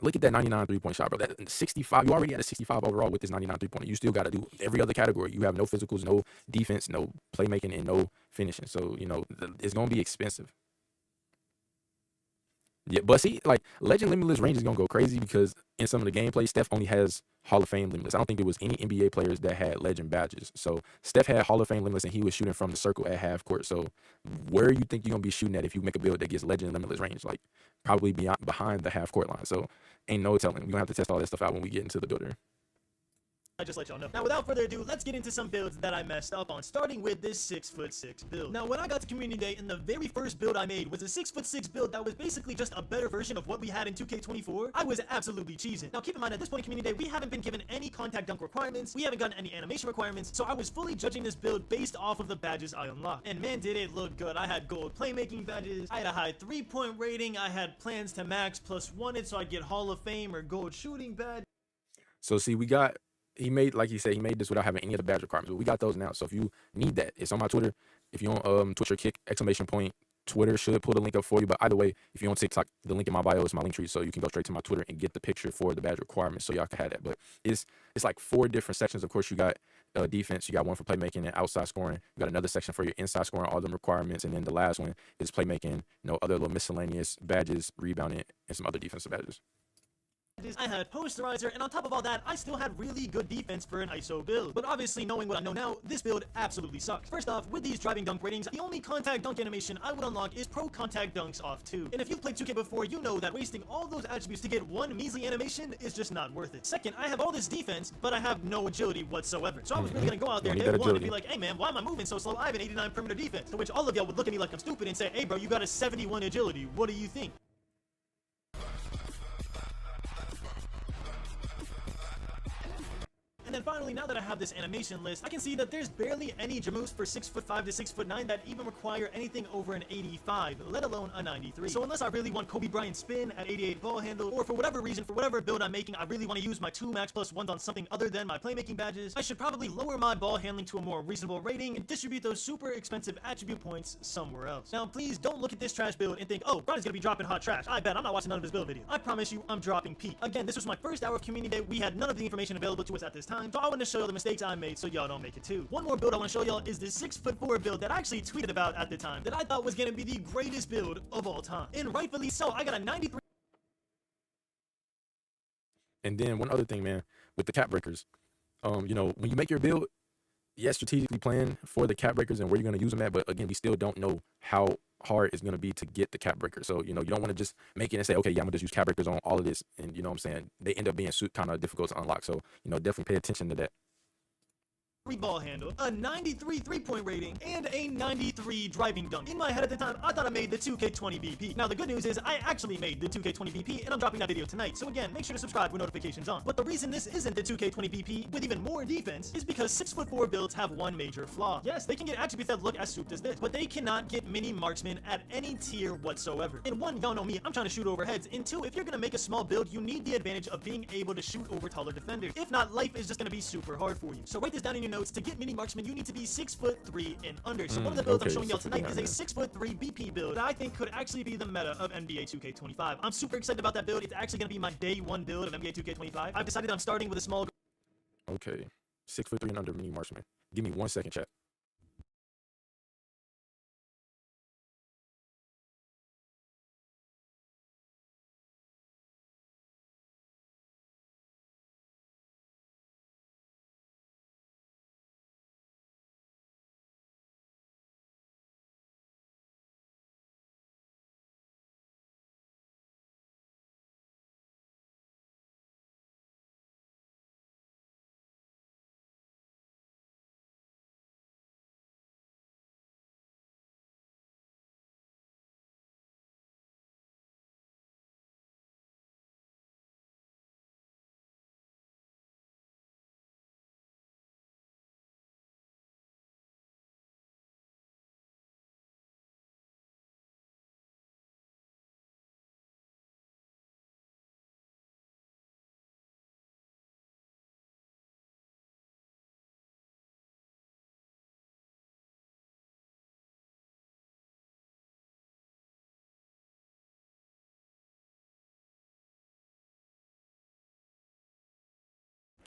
Look at that 99 3-point shot, bro. That 65, you already had a 65 overall with this 99 3-pointer. You still got to do every other category. You have no physicals, no defense, no playmaking, and no finishing. So, you know, it's going to be expensive. Yeah, but see, like, Legend Limitless range is going to go crazy because in some of the gameplay, Steph only has Hall of Fame Limitless. I don't think there was any NBA players that had Legend badges. So Steph had Hall of Fame Limitless, and he was shooting from the circle at half court. So where you think you're going to be shooting at if you make a build that gets Legend Limitless range? Like, probably behind the half court line. So ain't no telling. We're going to have to test all that stuff out when we get into the builder. I just let y'all know. Now, without further ado, let's get into some builds that I messed up on, starting with this 6'6" build. Now, when I got to community day, and the very first build I made was a 6'6" build that was basically just a better version of what we had in 2K24, I was absolutely cheesing. Now, keep in mind, at this point in community day, we haven't been given any contact dunk requirements, we haven't gotten any animation requirements, so I was fully judging this build based off of the badges I unlocked. And man, did it look good. I had gold playmaking badges, I had a high 3-point rating, I had plans to max +1 it so I'd get Hall of Fame or gold shooting badge. So see, he made, like he said, he made this without having any other badge requirements. But we got those now. So if you need that, it's on my Twitter. If you on Twitch or Kick, !, Twitter should pull the link up for you. But either way, if you're on TikTok, the link in my bio is my link tree. So you can go straight to my Twitter and get the picture for the badge requirements so y'all can have that. But it's like 4 different sections. Of course, you got defense, you got one for playmaking and outside scoring. You got another section for your inside scoring, all them requirements. And then the last one is playmaking, you know, other little miscellaneous badges, rebounding, and some other defensive badges. I had posterizer, and on top of all that, I still had really good defense for an ISO build. But obviously, knowing what I know now, this build absolutely sucks. First off, with these driving dunk ratings, the only contact dunk animation I would unlock is pro contact dunks off 2. And if you've played 2K before, you know that wasting all those attributes to get one measly animation is just not worth it. Second, I have all this defense, but I have no agility whatsoever. So I was really gonna go out there day one and be like, hey man, why am I moving so slow? I have an 89 perimeter defense. To which all of y'all would look at me like I'm stupid and say, hey bro, you got a 71 agility. What do you think? And then finally, now that I have this animation list, I can see that there's barely any Jamoose for 6'5" to 6'9" that even require anything over an 85, let alone a 93. So unless I really want Kobe Bryant spin at 88 ball handle, or for whatever reason, for whatever build I'm making, I really want to use my 2 max plus 1s on something other than my playmaking badges, I should probably lower my ball handling to a more reasonable rating and distribute those super expensive attribute points somewhere else. Now please don't look at this trash build and think, oh, Brian's gonna be dropping hot trash. I bet I'm not watching none of his build videos. I promise you, I'm dropping peak. Again, this was my first hour of community day. We had none of the information available to us at this time, so I want to show you the mistakes I made so y'all don't make it too. One more build I want to show y'all is this 6'4" build that I actually tweeted about at the time that I thought was gonna be the greatest build of all time. And rightfully so, I got a 93. And then one other thing, man, with the cap breakers, you know, when you make your build, yes, strategically plan for the cap breakers and where you're going to use them at. But again, we still don't know how hard it's going to be to get the cap breaker. So, you know, you don't want to just make it and say, okay, yeah, I'm going to just use cap breakers on all of this. And you know what I'm saying? They end up being kind of difficult to unlock. So, you know, definitely pay attention to that. Ball handle, a 93 3-point rating, and a 93 driving dunk. In my head at the time, I thought I made the 2K20 BP. Now the good news is I actually made the 2K20 BP, and I'm dropping that video tonight. So again, make sure to subscribe with notifications on. But the reason this isn't the 2K20 BP with even more defense is because 6'4" builds have one major flaw. Yes, they can get attributes that look as souped as this, but they cannot get mini marksman at any tier whatsoever. And one, y'all know me, I'm trying to shoot over heads. And two, if you're gonna make a small build, you need the advantage of being able to shoot over taller defenders. If not, life is just gonna be super hard for you. So write this down in your notes. To get mini marksman, you need to be 6'3" and under. So one of the builds I'm showing y'all tonight is a 6'3" BP build that I think could actually be the meta of NBA 2K25. I'm super excited about that build. It's actually gonna be my day 1 build of NBA 2K25. I've decided I'm starting with a small. Okay, 6'3" and under mini marksman. Give me 1 second, chat.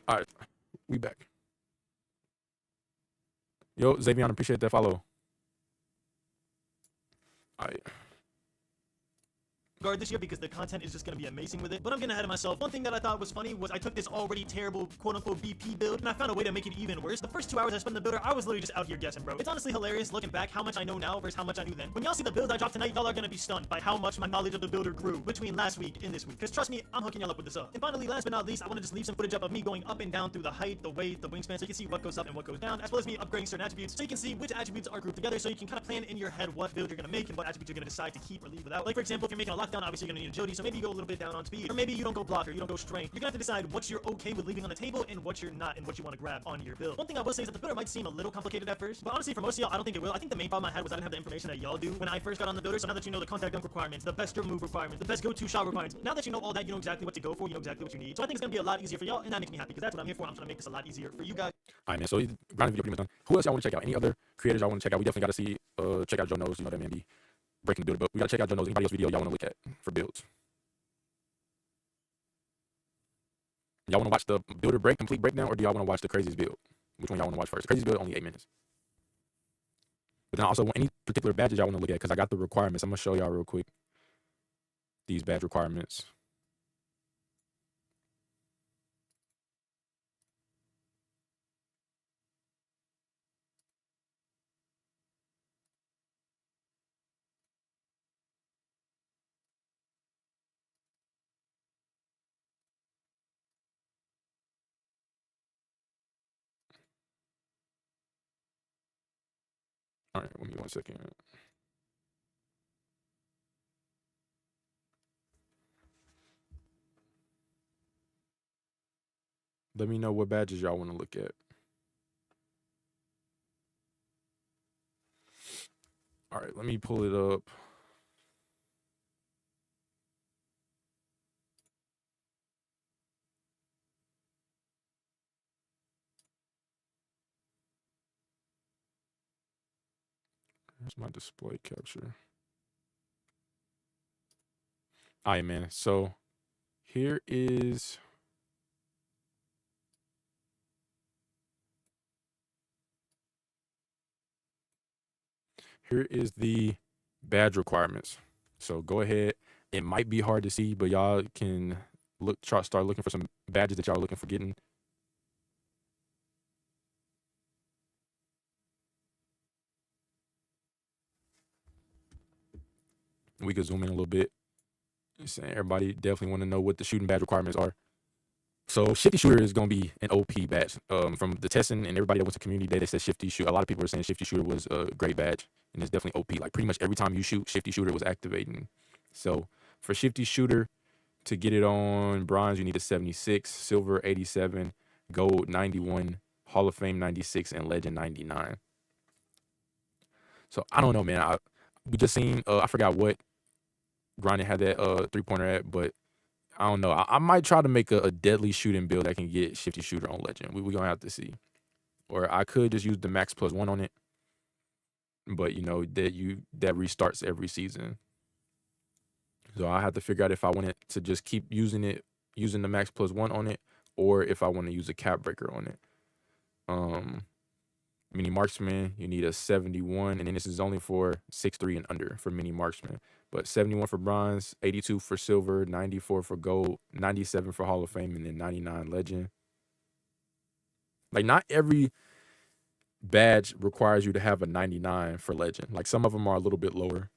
All right, we back. Yo, Xavion, appreciate that follow. All right. Guard this year because the content is just going to be amazing with it. But I'm getting ahead of myself. One thing that I thought was funny was I took this already terrible quote-unquote BP build and I found a way to make it even worse. The first 2 hours I spent in the builder, I was literally just out here guessing, bro. It's honestly hilarious looking back how much I know now versus how much I knew then. When y'all see the build I dropped tonight, y'all are going to be stunned by how much my knowledge of the builder grew between last week and this week. Because trust me, I'm hooking y'all up with this up. And finally, last but not least, I want to just leave some footage up of me going up and down through the height, the weight, the wingspan, so you can see what goes up and what goes down, as well as me upgrading certain attributes, so you can see which attributes are grouped together, so you can kind of plan in your head what build you're going to make and what attributes you're going to decide to keep or leave without. Like for example, if you're making a lockdown, obviously you're going to need agility, so maybe you go a little bit down on speed, or maybe you don't go blocker, you don't go strength. You're gonna have to decide what you're okay with leaving on the table and what you're not, and what you want to grab on your build. One thing I will say is that the builder might seem a little complicated at first, but honestly for most of y'all I don't think it will. I think the main problem I had was I didn't have the information that y'all do when I first got on the builder. So now that you know the contact dunk requirements, the best move requirements, the best go-to shot requirements, now that you know all that, you know exactly what to go for, you know exactly what you need. So I think it's gonna be a lot easier for y'all, and that makes me happy because that's what I'm here for. I'm trying to make this a lot easier for you guys. All right, man. So ground video pretty much done. Who else y'all want to check out? Any other creators y'all want to check out? We definitely got to see check out Joe Knows. You know that man be breaking the builder, but we got to check out Joe Knows. Anybody else video y'all want to look at for builds? Y'all want to watch the builder complete breakdown, or do y'all want to watch the craziest build? Which one y'all want to watch first? Craziest build only 8 minutes. But then also any particular badges y'all want to look at, because I got the requirements. I'm gonna show y'all real quick these badge requirements. All right, give me 1 second. Let me know what badges y'all want to look at. All right, let me pull it up. Here's my display capture. All right, man. So here is the badge requirements. So go ahead. It might be hard to see, but y'all can start looking for some badges that y'all are looking for getting. We could zoom in a little bit. Everybody definitely want to know what the shooting badge requirements are. So Shifty Shooter is going to be an OP badge. From the testing and everybody that went to community day, they said Shifty Shooter. A lot of people were saying Shifty Shooter was a great badge, and it's definitely OP. Like pretty much every time you shoot, Shifty Shooter was activating. So for Shifty Shooter, to get it on bronze, you need a 76, silver 87, gold 91, Hall of Fame 96, and legend 99. So I don't know, man. We just seen, I forgot what Grinding had that 3-pointer at, but I don't know. I might try to make a deadly shooting build that can get Shifty Shooter on legend. We're going to have to see. Or I could just use the max +1 on it. But, you know, that restarts every season. So I have to figure out if I wanted to just keep using the max +1 on it, or if I want to use a cap breaker on it. Mini Marksman, you need a 71, and then this is only for 6'3" and under for Mini Marksman. But 71 for bronze, 82 for silver, 94 for gold, 97 for Hall of Fame, and then 99 legend. Like, not every badge requires you to have a 99 for legend. Like, some of them are a little bit lower.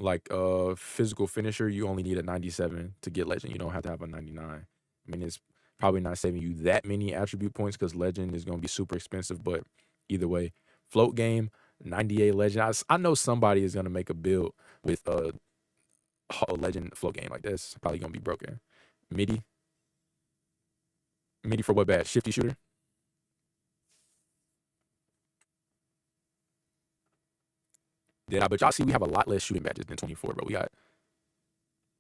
Like physical finisher, you only need a 97 to get legend. You don't have to have a 99. I mean, it's probably not saving you that many attribute points because legend is going to be super expensive. But either way, float game, 98 legend. I know somebody is going to make a build with a legend float game. Like, that's probably going to be broken. MIDI for what badge? Shifty Shooter. Yeah, but y'all see we have a lot less shooting badges than 24, bro. We got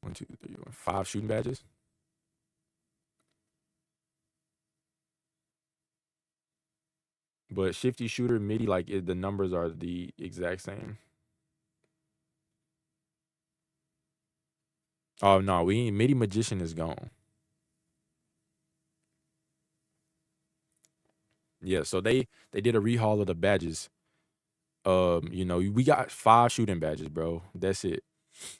1, 2, 3, 5 shooting badges. But Shifty Shooter, MIDI, like the numbers are the exact same. Oh no, MIDI Magician is gone. Yeah, so they did a rehaul of the badges. You know, we got 5 shooting badges, bro. That's it.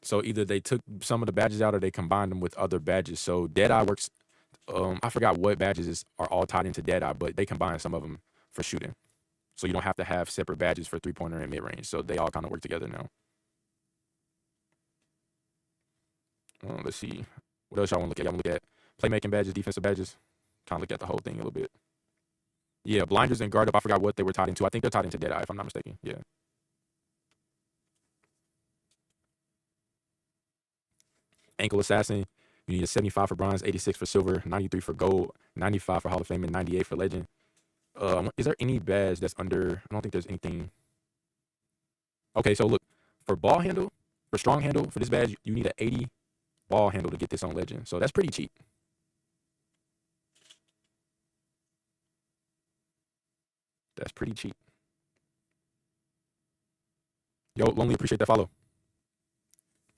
So either they took some of the badges out or they combined them with other badges. So Deadeye works. I forgot what badges are all tied into Deadeye, but they combine some of them for shooting. So you don't have to have separate badges for 3-pointer and mid range. So they all kind of work together now. Let's see. What else y'all want to look at? Y'all want to look at playmaking badges, defensive badges? Kind of look at the whole thing a little bit. Yeah, blinders and guard up. I forgot what they were tied into. I think they're tied into Deadeye, if I'm not mistaken. Yeah. Ankle assassin. You need a 75 for bronze, 86 for silver, 93 for gold, 95 for Hall of Fame, and 98 for legend. Is there any badge that's under? I don't think there's anything. Okay, so look, for ball handle, for strong handle, for this badge, you need an 80 ball handle to get this on legend. So that's pretty cheap. That's pretty cheap. Yo, Lonely, appreciate that follow.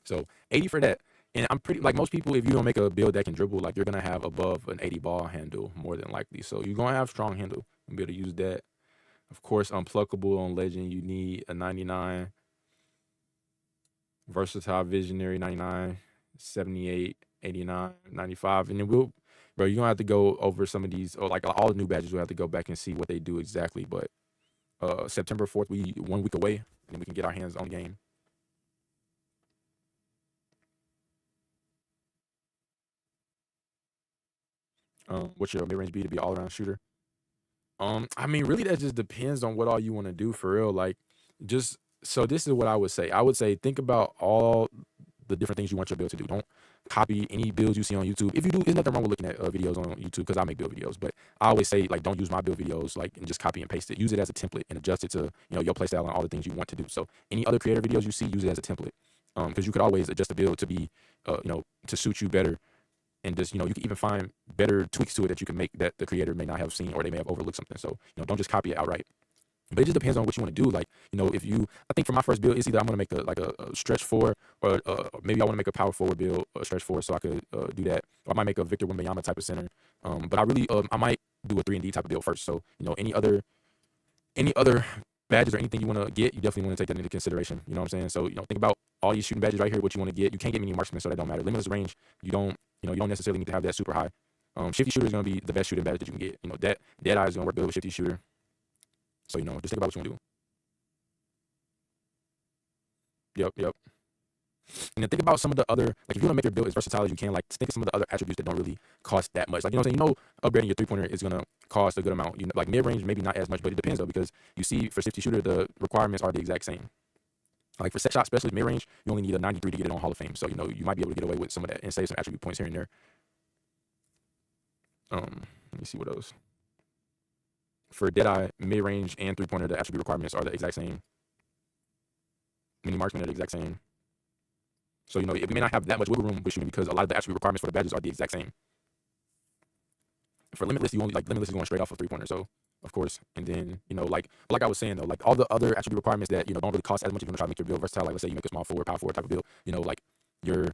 So 80 for that. And I'm pretty, like most people, if you don't make a build that can dribble, like you're going to have above an 80 ball handle more than likely. So you're going to have strong handle and be able to use that. Of course, unpluckable on legend, you need a 99. Versatile visionary, 99, 78, 89, 95. And then you're going to have to go over some of these, or like all the new badges, we'll have to go back and see what they do exactly. But September 4th, 1 week away, and we can get our hands on game. What's your mid-range be to be all-around shooter? I mean, really, that just depends on what all you want to do for real. Like, so this is what I would say. I would say think about all the different things you want your build to do. Don't copy any builds you see on YouTube. If you do, there's nothing wrong with looking at videos on YouTube, because I make build videos. But I always say, like, don't use my build videos like and just copy and paste it. Use it as a template and adjust it to, you know, your playstyle and all the things you want to do. So any other creator videos you see, use it as a template, because you could always adjust the build to be, you know, to suit you better. And just, you know, you can even find better tweaks to it that you can make that the creator may not have seen, or they may have overlooked something. So, you know, don't just copy it outright. But it just depends on what you want to do. Like, you know, I think for my first build, it's either I'm going to make a stretch 4, or maybe I want to make a power forward build, a stretch 4, so I could do that. Or I might make a Victor Wembanyama type of center. But I might do a 3-and-D type of build first. So, you know, any other badges or anything you want to get, you definitely want to take that into consideration. You know what I'm saying? So, you know, think about all these shooting badges right here, what you want to get. You can't get many marksmen, so that don't matter. Limitless range, you don't necessarily need to have that super high. Shifty shooter is going to be the best shooting badge that you can get. You know, Deadeye is going to work good with shifty shooter. So, you know, just think about what you want to do. Yep. And then think about some of the other, like, if you want to make your build as versatile as you can, like, think of some of the other attributes that don't really cost that much. Like, you know what I'm saying? You know, upgrading your 3-pointer is going to cost a good amount. You know, like, mid-range, maybe not as much, but it depends, though, because you see for shifty shooter, the requirements are the exact same. Like, for set shot specialist mid-range, you only need a 93 to get it on Hall of Fame. So, you know, you might be able to get away with some of that and save some attribute points here and there. Let me see what else. For Deadeye, mid-range and 3-pointer, the attribute requirements are the exact same. Mini marksman are the exact same. So, you know, we may not have that much wiggle room with shooting, because a lot of the attribute requirements for the badges are the exact same. For Limitless, Limitless is going straight off of 3-pointer, so, of course. And then, you know, like I was saying, though, like, all the other attribute requirements that, you know, don't really cost as much if you're going to try to make your build versatile. Like, let's say you make a small forward, power forward type of build, you know, like your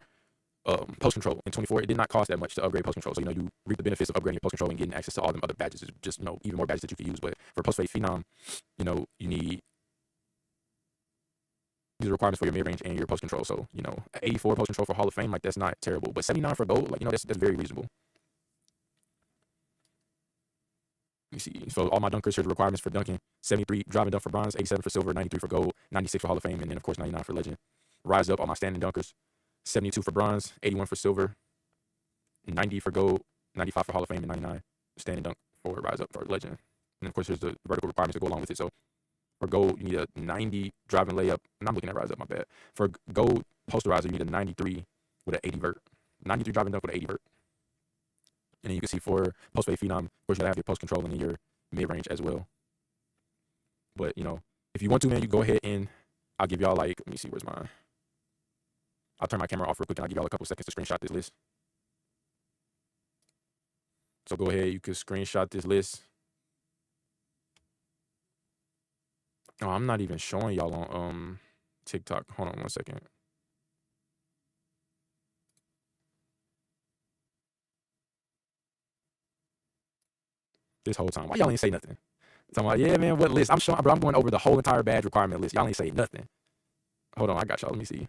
post control in 24, it did not cost that much to upgrade post control. So, you know, you reap the benefits of upgrading your post control and getting access to all them other badges. It's just, you know, even more badges that you can use. But for post fade phenom, you know, you need these requirements for your mid range and your post control. So, you know, 84 post control for Hall of Fame, like, that's not terrible. But 79 for gold, like, you know, that's very reasonable. You see, so all my dunkers, here's the requirements for dunking: 73 driving dunk for bronze, 87 for silver, 93 for gold, 96 for Hall of Fame, and then of course 99 for legend. Rise up, all my standing dunkers: 72 for bronze, 81 for silver, 90 for gold, 95 for Hall of Fame, and 99 standing dunk for rise up for legend. And of course, there's the vertical requirements that go along with it. So for gold, you need a 90 driving layup, and I'm looking at rise up, my bad. For gold posterizer, you need a 93 with an 80 vert, 93 driving dunk with an 80 vert. And then you can see for post fade phenom, of course, you gotta have your post control in your mid range as well. But, you know, if you want to, man, you go ahead and I'll give y'all, like, let me see, where's mine? I'll turn my camera off real quick and I'll give y'all a couple seconds to screenshot this list. So go ahead, you can screenshot this list. Oh, I'm not even showing y'all on TikTok. Hold on 1 second. This whole time, why y'all ain't say nothing? So I'm like, yeah, man, what list? I'm showing, bro. I'm going over the whole entire badge requirement list. Y'all ain't say nothing. Hold on, I got y'all. Let me see.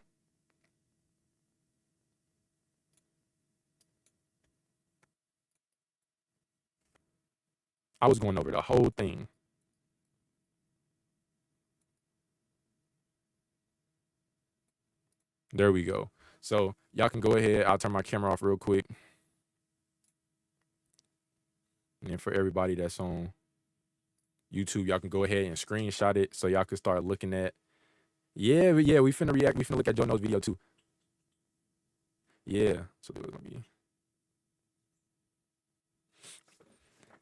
I was going over the whole thing. There we go. So y'all can go ahead. I'll turn my camera off real quick. And then for everybody that's on YouTube, y'all can go ahead and screenshot it so y'all can start looking at. Yeah, we finna react. We finna look at Joe No's video too. Yeah. So it's gonna be.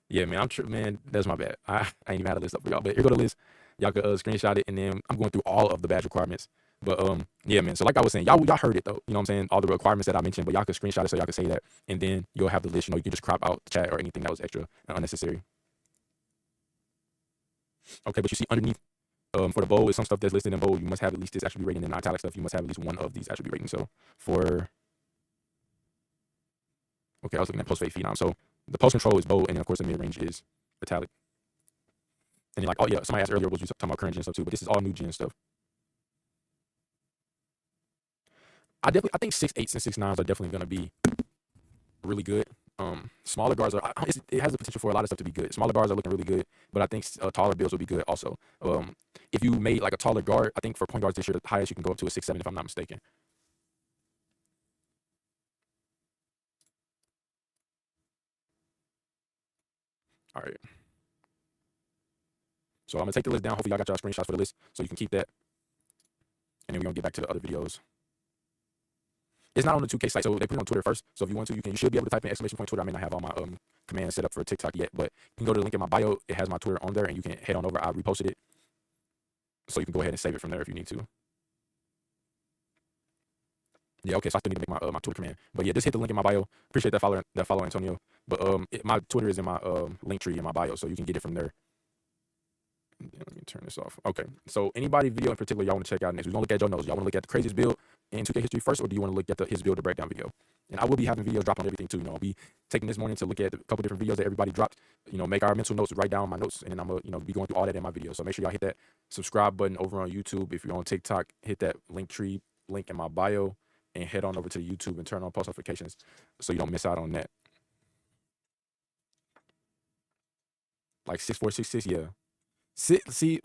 Yeah, man, man, that's my bad. I ain't even had a list up for y'all, but here go the list. Y'all can screenshot it, and then I'm going through all of the badge requirements. But yeah, man. So like I was saying, y'all heard it though. You know what I'm saying? All the requirements that I mentioned, but y'all can screenshot it so y'all can say that, and then you'll have the list. You know, you can just crop out the chat or anything that was extra and unnecessary. Okay, but you see underneath, for the bold is some stuff that's listed in bold. You must have at least this attribute rating, and italic stuff, you must have at least one of these attribute ratings. So for, okay, I was looking at post fade phenom. So the post control is bold, and then of course the mid range is italic. And then like, oh yeah, somebody asked earlier, was you talking about current gen stuff too? But this is all new gen stuff. I think 6'8" and 6'9" are definitely gonna be really good. Smaller guards are, it has the potential for a lot of stuff to be good. Smaller guards are looking really good, but I think taller builds will be good also. If you made like a taller guard, I think for point guards this year, the highest you can go up to is 6'7", if I'm not mistaken. All right. So I'm gonna take the list down. Hopefully y'all got y'all screenshots for the list so you can keep that. And then we're gonna get back to the other videos. It's not on the 2K site, so they put it on Twitter first. So if you want to, you should be able to type in ! Twitter. I may not have all my commands set up for TikTok yet, but you can go to the link in my bio. It has my Twitter on there, and you can head on over. I reposted it, so you can go ahead and save it from there if you need to. Yeah, okay, so I still need to make my Twitter command. But yeah, just hit the link in my bio. Appreciate that follow, Antonio. But my Twitter is in my link tree in my bio, so you can get it from there. Let me turn this off. Okay, so anybody video in particular y'all want to check out next? We're going to look at Joe Knows. Y'all want to look at the craziest build in 2K history first, or do you want to look at his build breakdown video? And I will be having videos drop on everything too. I'll be taking this morning to look at a couple different videos that everybody dropped. Make our mental notes, write down my notes, and then I'm going to be going through all that in my video. So make sure y'all hit that subscribe button over on YouTube. If you're on TikTok, hit that link in my bio, and head on over to YouTube and turn on post notifications so you don't miss out on that. Like 6466, yeah. See,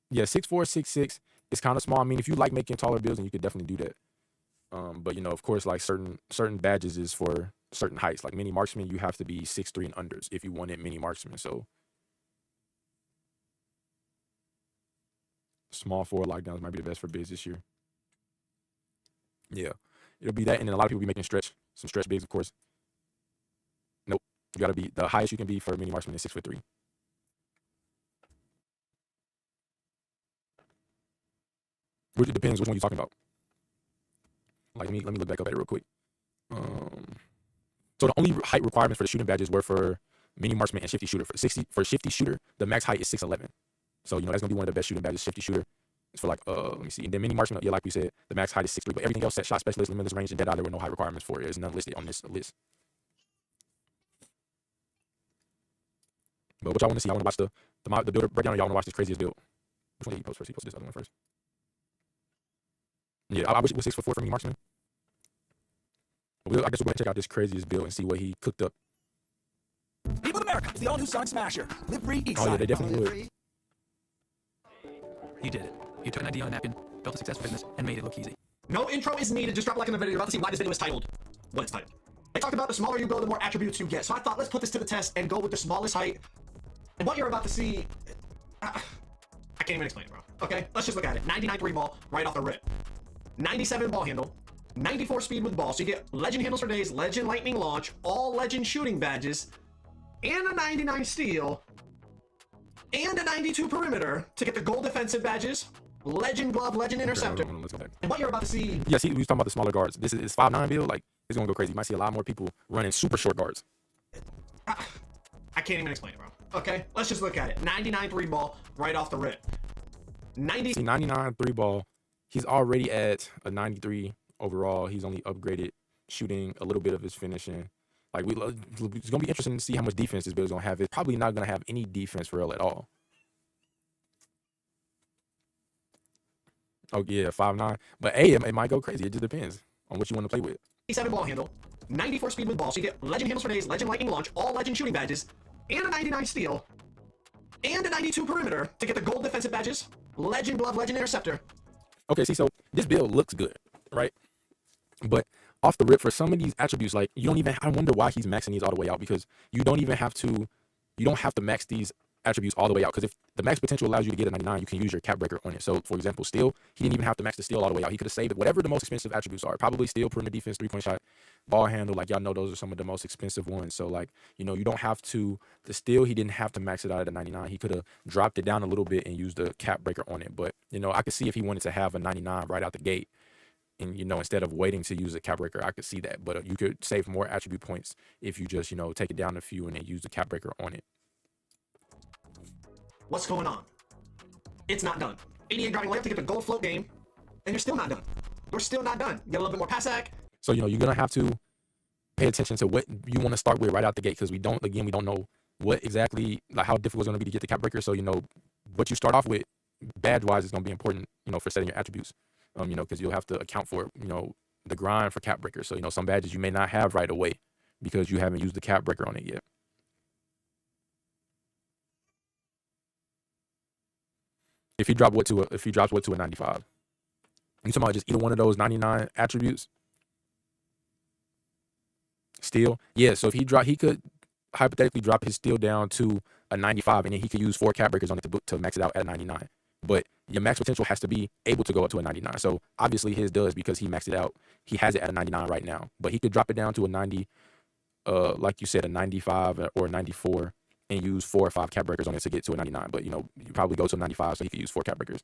yeah, 6466 is kind of small. I mean, if you like making taller builds, then you could definitely do that. But of course, like certain badges is for certain heights. Like mini marksman, you have to be 6'3" and unders if you wanted mini marksman. So small forward lockdowns might be the best for bids this year. Yeah, it'll be that, and then a lot of people be making some stretch bigs, of course. Nope, you gotta be the highest you can be for mini marksman is 6'3". Which it depends which one you're talking about. Like, let me look back up at it real quick. So the only height requirements for the shooting badges were for mini marksman and shifty shooter. For shifty shooter, the max height is 6'11". So that's gonna be one of the best shooting badges. Shifty shooter is for let me see. And then mini marksman, yeah, like we said, the max height is 6'3". But everything else, set shot specialist, limitless range, and dead eye, there were no height requirements for it. There's none listed on this list. But what y'all want to see? I want to watch the builder breakdown. Or y'all want to watch this craziest build? Which one did he post first? He posted this other one first. Yeah, I wish it was 6'4" for mini marksman. I guess we'll go ahead and check out this craziest build and see what he cooked up. People of America, it's the all-new Sonic Smasher. Live free, eat Oh yeah, they definitely would. You did it. You took an idea on a napkin, built a successful business, and made it look easy. No intro is needed. Just drop a like in the video. You're about to see why this video is titled what it's titled. I talked about the smaller you build, the more attributes you get. So I thought, let's put this to the test and go with the smallest height. And what you're about to see, I can't even explain it, bro. Okay, let's just look at it. 99 3 ball right off the rip. 97 ball handle. 94 speed with ball. So you get legend handles for days, legend lightning launch, all legend shooting badges, and a 99 steal, and a 92 perimeter to get the gold defensive badges, legend glove, legend interceptor. Okay, let's go back. And what you're about to see. Yeah, see, we was talking about the smaller guards. This is 5'9" build. Like, it's gonna go crazy. You might see a lot more people running super short guards. I can't even explain it, bro. Okay, let's just look at it. 99 3 ball right off the rip. 99 3 ball. He's already at a 93 overall. He's only upgraded shooting, a little bit of his finishing. Like, it's gonna be interesting to see how much defense this build is gonna have. It's probably not gonna have any defense for real at all. Oh yeah, 5'9". But hey, it might go crazy. It just depends on what you want to play with. 97 ball handle, 94 speed with ball. So you get legend handles for days, legend lightning launch, all legend shooting badges, and a 99 steal, and a 92 perimeter to get the gold defensive badges, legend glove, legend interceptor. Okay, see, so this build looks good, right? But off the rip, for some of these attributes, like, you don't even, I wonder why he's maxing these all the way out, because you don't have to max these attributes all the way out, because if the max potential allows you to get a 99, you can use your cap breaker on it. So for example, steal, he didn't even have to max the steal all the way out. He could have saved it, whatever the most expensive attributes are, probably steal, perimeter defense, 3-point shot, ball handle. Like, y'all know those are some of the most expensive ones. So like, you don't have to, the steal, he didn't have to max it out at the 99. He could have dropped it down a little bit and used the cap breaker on it. But I could see if he wanted to have a 99 right out the gate, and instead of waiting to use a cap breaker, I could see that. But you could save more attribute points if you just take it down a few and then use the cap breaker on it. What's going on? It's not done. 88 driving layup to get the gold float game, and you're still not done. You're still not done. Get a little bit more pass act. So you're gonna have to pay attention to what you want to start with right out the gate, because we don't know what exactly, like, how difficult it's gonna be to get the cap breaker. So what you start off with badge wise is gonna be important, for setting your attributes. Because you'll have to account for the grind for cap breaker. So some badges you may not have right away because you haven't used the cap breaker on it yet. If he drops what to a 95? You talking about just either one of those 99 attributes? Steal? Yeah, so if he could hypothetically drop his steal down to a 95, and then he could use 4 cap breakers on it to max it out at 99. but your max potential has to be able to go up to a 99. So obviously his does because he maxed it out. He has it at a 99 right now, but he could drop it down to a 90, like you said, a 95 or a 94, and use 4 or 5 cap breakers on it to get to a 99. But you probably go to a 95, so he could use 4 cap breakers.